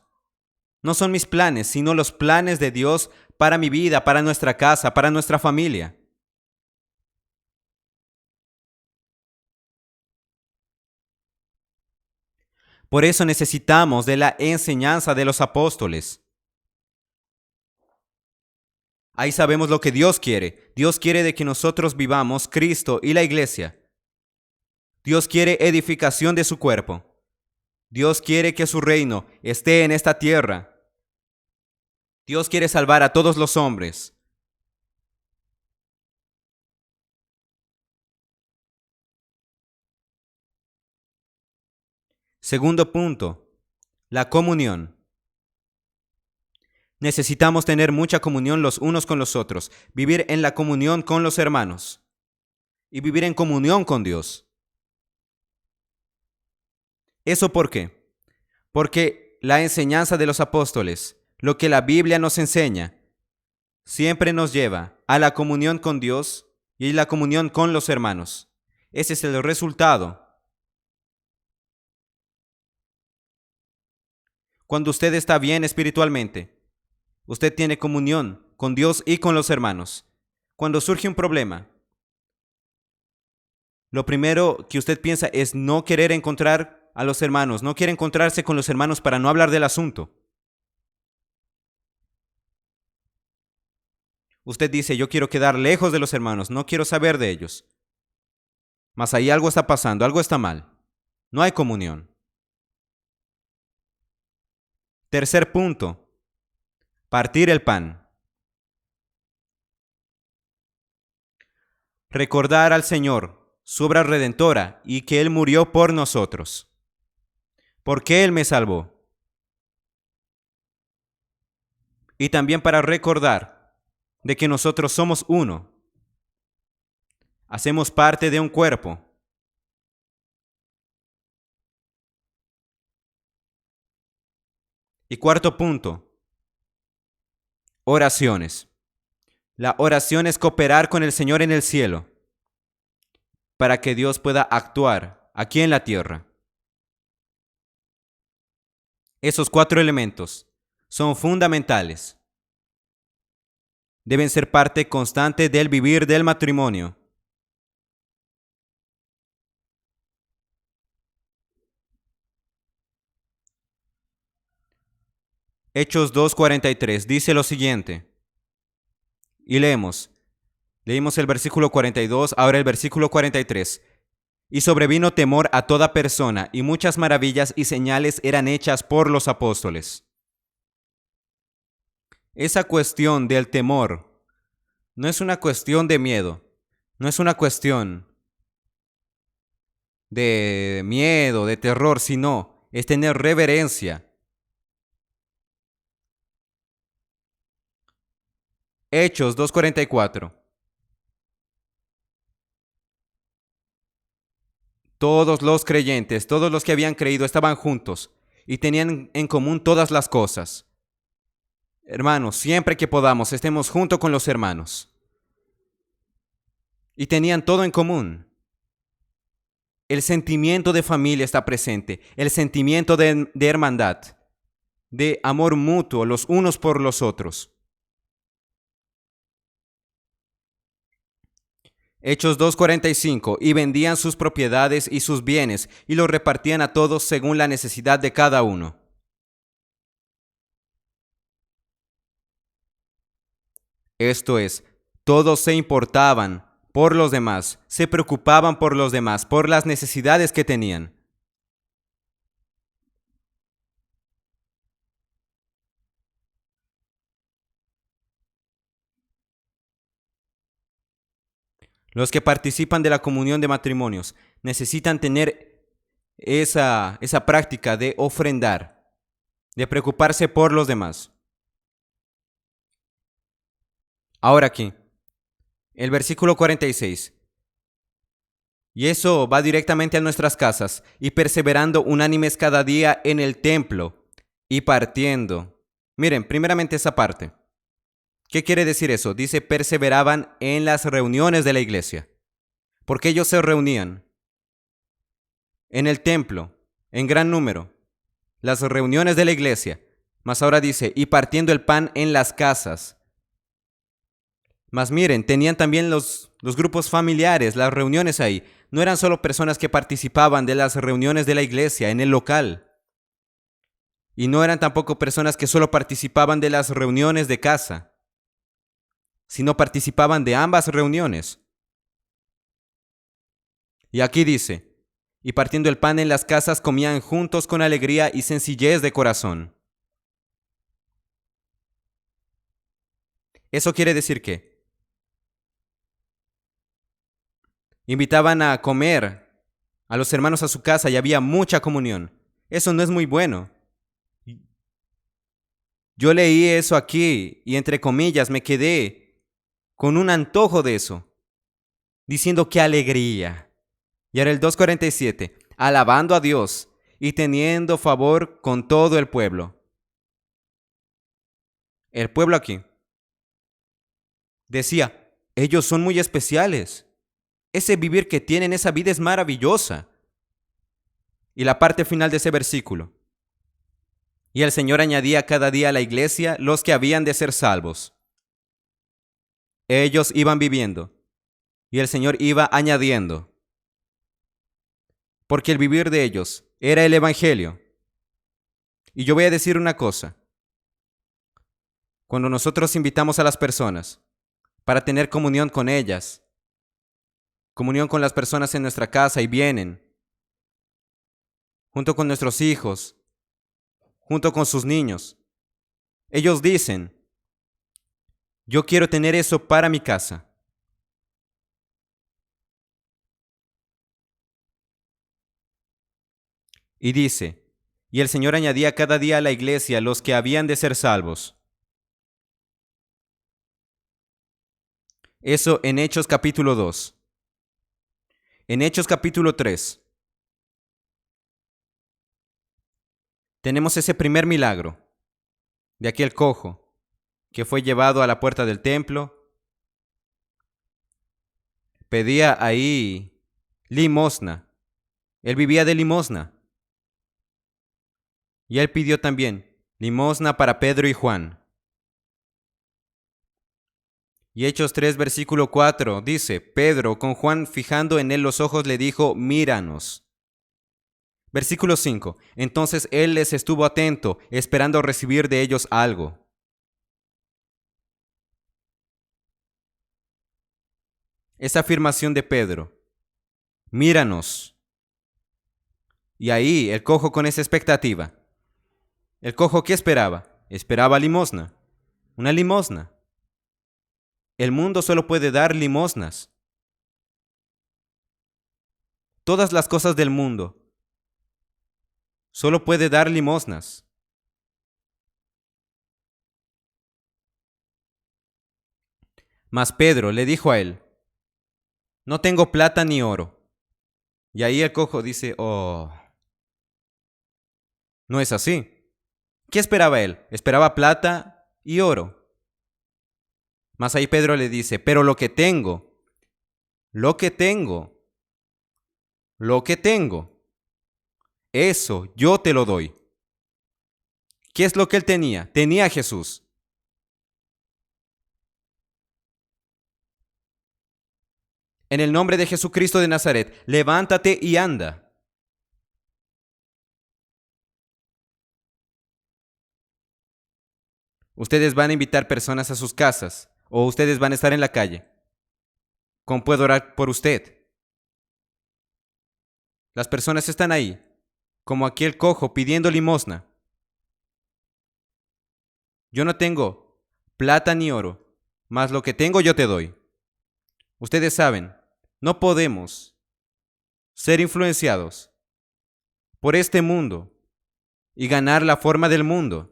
no son mis planes, sino los planes de Dios para mi vida, para nuestra casa, para nuestra familia. Por eso necesitamos de la enseñanza de los apóstoles. Ahí sabemos lo que Dios quiere. Dios quiere de que nosotros vivamos Cristo y la iglesia. Dios quiere edificación de su cuerpo. Dios quiere que su reino esté en esta tierra. Dios quiere salvar a todos los hombres. Segundo punto, la comunión. Necesitamos tener mucha comunión los unos con los otros, vivir en la comunión con los hermanos y vivir en comunión con Dios. ¿Eso por qué? Porque la enseñanza de los apóstoles, lo que la Biblia nos enseña, siempre nos lleva a la comunión con Dios y la comunión con los hermanos. Ese es el resultado. Cuando usted está bien espiritualmente, usted tiene comunión con Dios y con los hermanos. Cuando surge un problema, lo primero que usted piensa es no querer encontrar a los hermanos, no quiere encontrarse con los hermanos para no hablar del asunto. Usted dice, yo quiero quedar lejos de los hermanos, no quiero saber de ellos. Mas ahí algo está pasando, algo está mal. No hay comunión. Tercer punto, partir el pan. Recordar al Señor su obra redentora y que Él murió por nosotros. ¿Por qué Él me salvó? Y también para recordar de que nosotros somos uno. Hacemos parte de un cuerpo. Y cuarto punto, oraciones. La oración es cooperar con el Señor en el cielo para que Dios pueda actuar aquí en la tierra. Esos 4 elementos son fundamentales. Deben ser parte constante del vivir del matrimonio. Hechos 2:43 dice lo siguiente. Y leímos el versículo 42, ahora el versículo 43. Y sobrevino temor a toda persona, y muchas maravillas y señales eran hechas por los apóstoles. Esa cuestión del temor no es una cuestión de miedo, no es una cuestión de miedo, de terror, sino es tener reverencia. Hechos 2:44. Todos los creyentes, todos los que habían creído estaban juntos y tenían en común todas las cosas. Hermanos, siempre que podamos, estemos junto con los hermanos. Y tenían todo en común. El sentimiento de familia está presente, el sentimiento de hermandad, de amor mutuo los unos por los otros. Hechos 2:45, y vendían sus propiedades y sus bienes, y los repartían a todos según la necesidad de cada uno. Esto es, todos se importaban por los demás, se preocupaban por los demás, por las necesidades que tenían. Los que participan de la comunión de matrimonios necesitan tener esa práctica de ofrendar, de preocuparse por los demás. Ahora aquí, el versículo 46. Y eso va directamente a nuestras casas, y perseverando unánimes cada día en el templo, y partiendo. Miren, primeramente esa parte. ¿Qué quiere decir eso? Dice, perseveraban en las reuniones de la iglesia. Porque ellos se reunían en el templo, en gran número, las reuniones de la iglesia. Mas ahora dice, y partiendo el pan en las casas. Mas miren, tenían también los grupos familiares, las reuniones ahí. No eran solo personas que participaban de las reuniones de la iglesia en el local. Y no eran tampoco personas que solo participaban de las reuniones de casa, sino participaban de ambas reuniones. Y aquí dice, y partiendo el pan en las casas comían juntos con alegría y sencillez de corazón. Eso quiere decir que invitaban a comer a los hermanos a su casa y había mucha comunión. Eso no es muy bueno. Yo leí eso aquí y entre comillas me quedé con un antojo de eso, diciendo qué alegría. Y ahora el 2:47, alabando a Dios y teniendo favor con todo el pueblo. El pueblo aquí decía, ellos son muy especiales. Ese vivir que tienen, esa vida es maravillosa. Y la parte final de ese versículo. Y el Señor añadía cada día a la iglesia los que habían de ser salvos. Ellos iban viviendo y el Señor iba añadiendo. Porque el vivir de ellos era el Evangelio. Y yo voy a decir una cosa. Cuando nosotros invitamos a las personas para tener comunión con ellas, comunión con las personas en nuestra casa y vienen, junto con nuestros hijos, junto con sus niños, ellos dicen, yo quiero tener eso para mi casa. Y dice, y el Señor añadía cada día a la iglesia los que habían de ser salvos. Eso en Hechos capítulo 2. En Hechos capítulo 3 tenemos ese primer milagro de aquel cojo que fue llevado a la puerta del templo, pedía ahí limosna. Él vivía de limosna. Y él pidió también limosna para Pedro y Juan. Y Hechos 3, versículo 4 dice, Pedro, con Juan fijando en él los ojos, le dijo, míranos. Versículo 5, entonces él les estuvo atento, esperando recibir de ellos algo. Esa afirmación de Pedro, míranos. Y ahí el cojo con esa expectativa. ¿El cojo qué esperaba? Esperaba limosna. Una limosna. El mundo solo puede dar limosnas. Todas las cosas del mundo solo puede dar limosnas. Mas Pedro le dijo a él, no tengo plata ni oro. Y ahí el cojo dice, oh, no es así. ¿Qué esperaba él? Esperaba plata y oro. Mas ahí Pedro le dice, pero lo que tengo, lo que tengo, lo que tengo, eso yo te lo doy. ¿Qué es lo que él tenía? Tenía a Jesús. En el nombre de Jesucristo de Nazaret, levántate y anda. Ustedes van a invitar personas a sus casas o ustedes van a estar en la calle. ¿Cómo puedo orar por usted? Las personas están ahí, como aquel cojo pidiendo limosna. Yo no tengo plata ni oro, mas lo que tengo yo te doy. Ustedes saben, no podemos ser influenciados por este mundo y ganar la forma del mundo.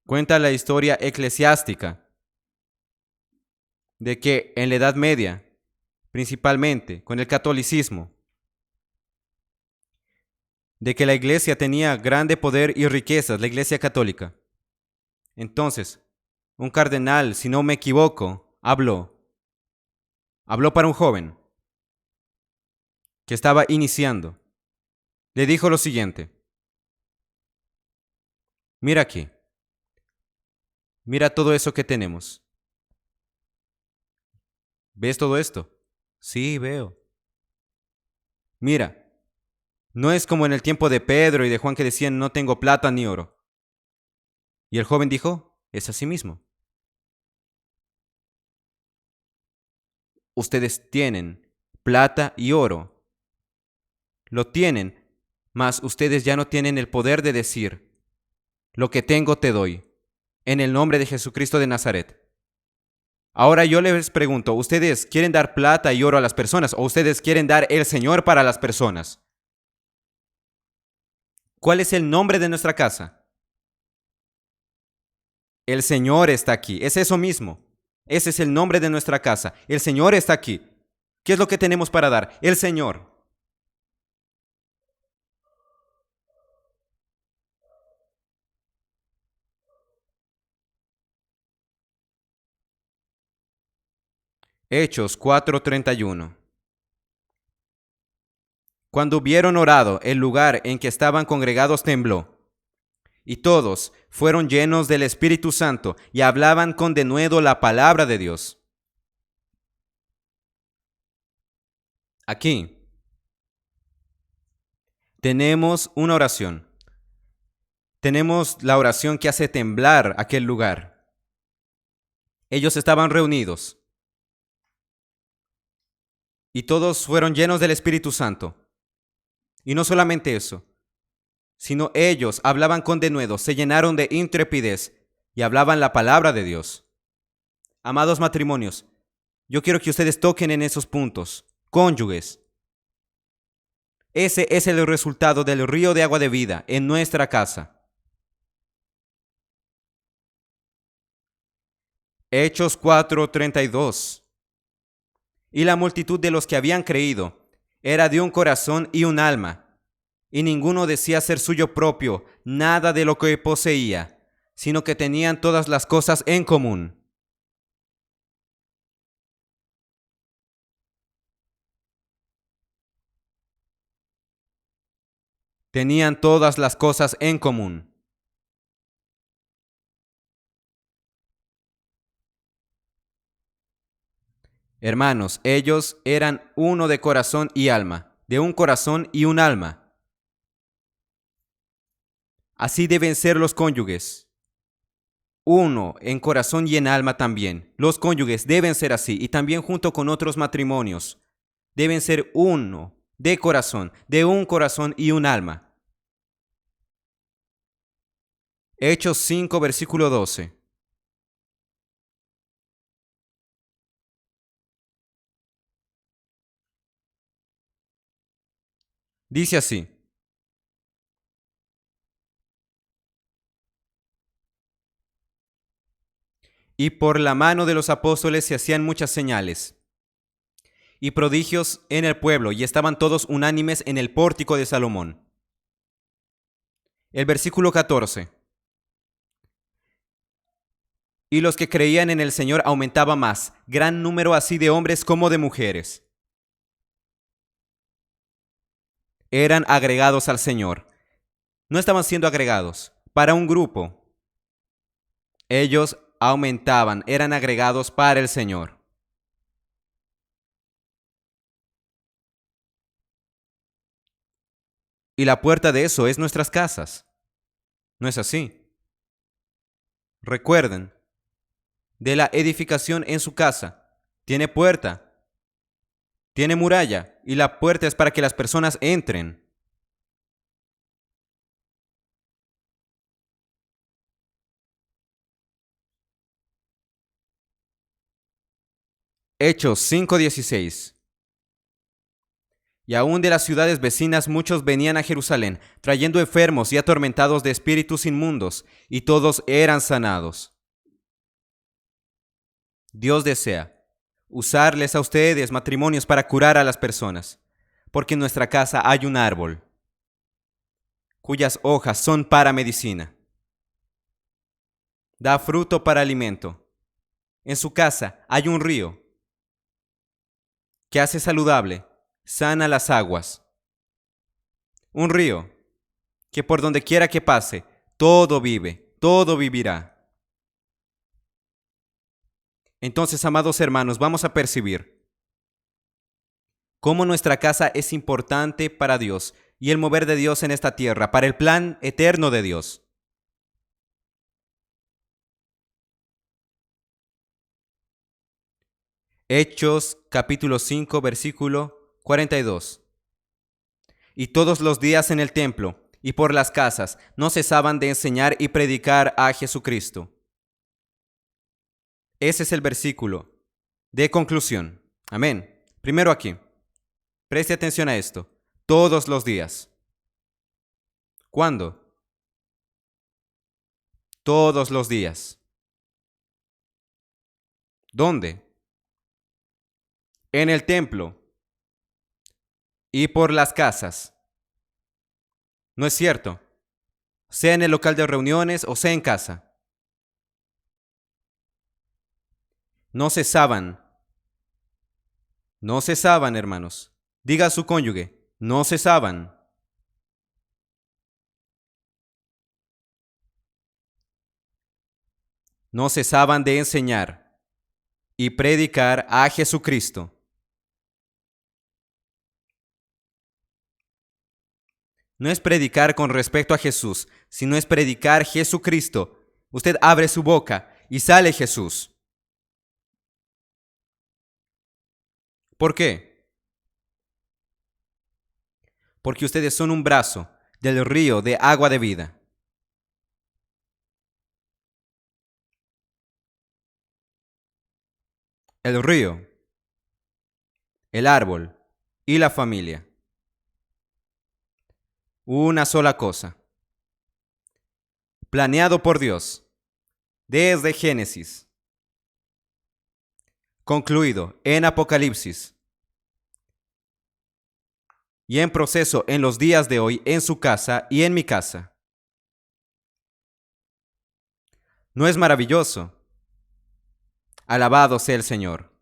Cuenta la historia eclesiástica de que en la Edad Media, principalmente con el catolicismo, de que la iglesia tenía grande poder y riquezas, la iglesia católica. Entonces, un cardenal, si no me equivoco, habló para un joven que estaba iniciando. Le dijo lo siguiente, mira aquí, Mira todo eso que tenemos. ¿Ves todo esto? Sí, veo. Mira, no es como en el tiempo de Pedro y de Juan que decían no tengo plata ni oro. Y el joven dijo, es así mismo. Ustedes tienen plata y oro. Lo tienen, mas ustedes ya no tienen el poder de decir, lo que tengo te doy, en el nombre de Jesucristo de Nazaret. Ahora yo les pregunto, ¿ustedes quieren dar plata y oro a las personas o ustedes quieren dar el Señor para las personas? ¿Cuál es el nombre de nuestra casa? El Señor está aquí, es eso mismo. Ese es el nombre de nuestra casa. El Señor está aquí. ¿Qué es lo que tenemos para dar? El Señor. Hechos 4:31. Cuando hubieron orado, el lugar en que estaban congregados tembló, y todos fueron llenos del Espíritu Santo y hablaban con denuedo la palabra de Dios. Aquí tenemos una oración. Tenemos la oración que hace temblar aquel lugar. Ellos estaban reunidos y todos fueron llenos del Espíritu Santo. Y no solamente eso, sino ellos hablaban con denuedo, se llenaron de intrepidez y hablaban la palabra de Dios. Amados matrimonios, yo quiero que ustedes toquen en esos puntos. Cónyuges. Ese es el resultado del río de agua de vida en nuestra casa. Hechos 4:32. Y la multitud de los que habían creído era de un corazón y un alma, y ninguno decía ser suyo propio nada de lo que poseía, sino que tenían todas las cosas en común. Tenían todas las cosas en común. Hermanos, ellos eran uno de corazón y alma, de un corazón y un alma. Así deben ser los cónyuges. Uno en corazón y en alma también. Los cónyuges deben ser así y también junto con otros matrimonios. Deben ser uno de corazón, de un corazón y un alma. Hechos 5, versículo 12. Dice así: y por la mano de los apóstoles se hacían muchas señales y prodigios en el pueblo, y estaban todos unánimes en el pórtico de Salomón. El versículo 14. Y los que creían en el Señor aumentaba más, gran número así de hombres como de mujeres. Eran agregados al Señor. No estaban siendo agregados para un grupo. Ellos aumentaban, eran agregados para el Señor. Y la puerta de eso es nuestras casas. ¿No es así? Recuerden, de la edificación en su casa, tiene puerta, tiene muralla, y la puerta es para que las personas entren. Hechos 5:16. Y aún de las ciudades vecinas muchos venían a Jerusalén, trayendo enfermos y atormentados de espíritus inmundos, y todos eran sanados. Dios desea usarles a ustedes, matrimonios, para curar a las personas, porque en nuestra casa hay un árbol, cuyas hojas son para medicina. Da fruto para alimento. En su casa hay un río que hace saludable, sana las aguas. Un río que por donde quiera que pase, todo vive, todo vivirá. Entonces, amados hermanos, vamos a percibir cómo nuestra casa es importante para Dios y el mover de Dios en esta tierra, para el plan eterno de Dios. Hechos capítulo 5, versículo 42. Y todos los días en el templo y por las casas no cesaban de enseñar y predicar a Jesucristo. Ese es el versículo de conclusión. Amén. Primero aquí, preste atención a esto. Todos los días. ¿Cuándo? Todos los días. ¿Dónde? En el templo y por las casas. ¿No es cierto? Sea en el local de reuniones o sea en casa. No cesaban. No cesaban, hermanos. Diga a su cónyuge, no cesaban. No cesaban de enseñar y predicar a Jesucristo. No es predicar con respecto a Jesús, sino es predicar Jesucristo. Usted abre su boca y sale Jesús. ¿Por qué? Porque ustedes son un brazo del río de agua de vida. El río, el árbol y la familia. Una sola cosa. Planeado por Dios desde Génesis. Concluido en Apocalipsis. Y en proceso en los días de hoy en su casa y en mi casa. ¿No es maravilloso? Alabado sea el Señor.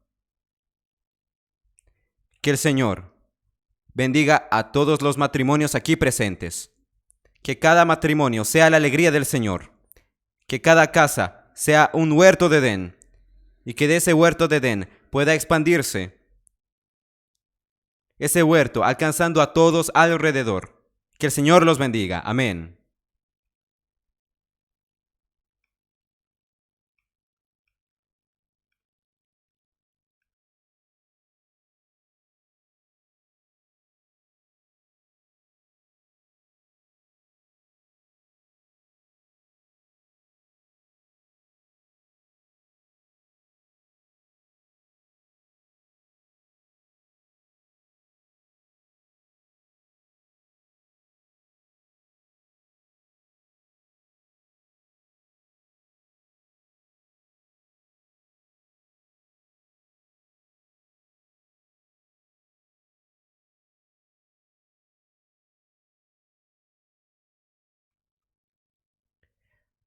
Que el Señor bendiga a todos los matrimonios aquí presentes. Que cada matrimonio sea la alegría del Señor. Que cada casa sea un huerto de Edén. Y que de ese huerto de Edén pueda expandirse ese huerto, alcanzando a todos alrededor. Que el Señor los bendiga. Amén.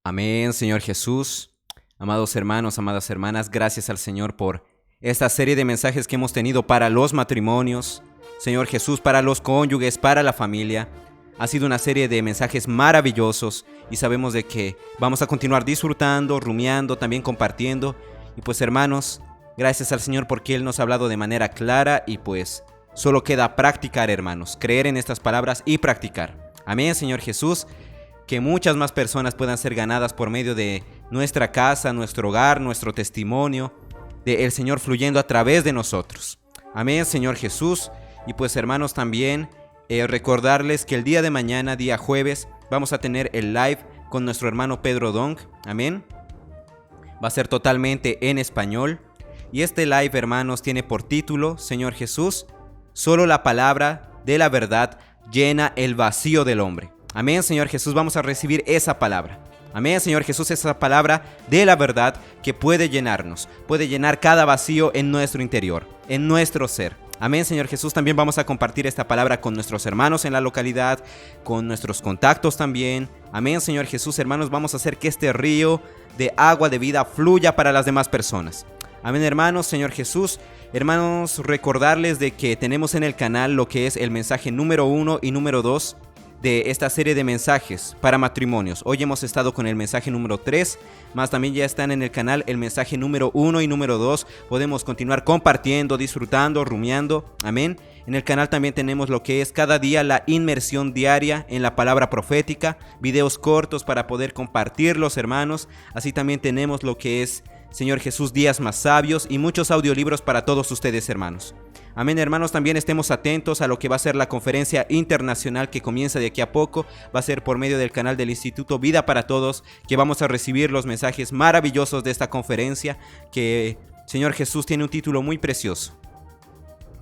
Amén, Señor Jesús. Amados hermanos, amadas hermanas, gracias al Señor por esta serie de mensajes que hemos tenido para los matrimonios. Señor Jesús, para los cónyuges, para la familia. Ha sido una serie de mensajes maravillosos y sabemos de que vamos a continuar disfrutando, rumiando, también compartiendo. Y pues hermanos, gracias al Señor porque Él nos ha hablado de manera clara y pues solo queda practicar, hermanos, creer en estas palabras y practicar. Amén, Señor Jesús. Que muchas más personas puedan ser ganadas por medio de nuestra casa, nuestro hogar, nuestro testimonio, de el Señor fluyendo a través de nosotros. Amén, Señor Jesús. Y pues hermanos también recordarles que el día de mañana, día jueves, vamos a tener el live con nuestro hermano Pedro Dong. Amén. Va a ser totalmente en español. Y este live, hermanos, tiene por título, Señor Jesús, solo la palabra de la verdad llena el vacío del hombre. Amén, Señor Jesús, vamos a recibir esa palabra. Amén, Señor Jesús, esa palabra de la verdad que puede llenarnos, puede llenar cada vacío en nuestro interior, en nuestro ser. Amén, Señor Jesús, también vamos a compartir esta palabra con nuestros hermanos en la localidad, con nuestros contactos también. Amén, Señor Jesús, hermanos, vamos a hacer que este río de agua de vida fluya para las demás personas. Amén, hermanos, Señor Jesús. Hermanos, recordarles de que tenemos en el canal lo que es el mensaje número 1 y número 2 de esta serie de mensajes para matrimonios. Hoy hemos estado con el mensaje número 3, más también ya están en el canal el mensaje número 1 y número 2. Podemos continuar compartiendo, disfrutando, rumiando. Amén. En el canal también tenemos lo que es cada día la inmersión diaria en la palabra profética, videos cortos para poder compartirlos, hermanos. Así también tenemos lo que es Señor Jesús, días más sabios y muchos audiolibros para todos ustedes, hermanos. Amén, hermanos. También estemos atentos a lo que va a ser la conferencia internacional que comienza de aquí a poco. Va a ser por medio del canal del Instituto Vida para Todos, que vamos a recibir los mensajes maravillosos de esta conferencia, que Señor Jesús tiene un título muy precioso: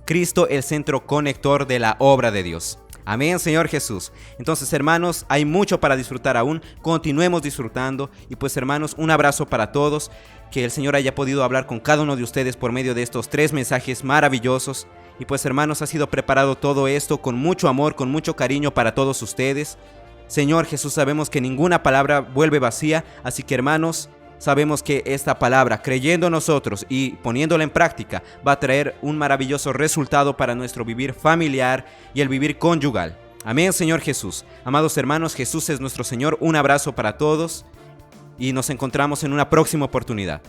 Cristo, el centro conector de la obra de Dios. Amén, Señor Jesús. Entonces, hermanos, hay mucho para disfrutar aún. Continuemos disfrutando. Y pues, hermanos, un abrazo para todos. Que el Señor haya podido hablar con cada uno de ustedes por medio de estos 3 mensajes maravillosos. Y pues, hermanos, ha sido preparado todo esto con mucho amor, con mucho cariño para todos ustedes. Señor Jesús, sabemos que ninguna palabra vuelve vacía. Así que, hermanos, sabemos que esta palabra, creyendo nosotros y poniéndola en práctica, va a traer un maravilloso resultado para nuestro vivir familiar y el vivir conyugal. Amén, Señor Jesús. Amados hermanos, Jesús es nuestro Señor. Un abrazo para todos y nos encontramos en una próxima oportunidad.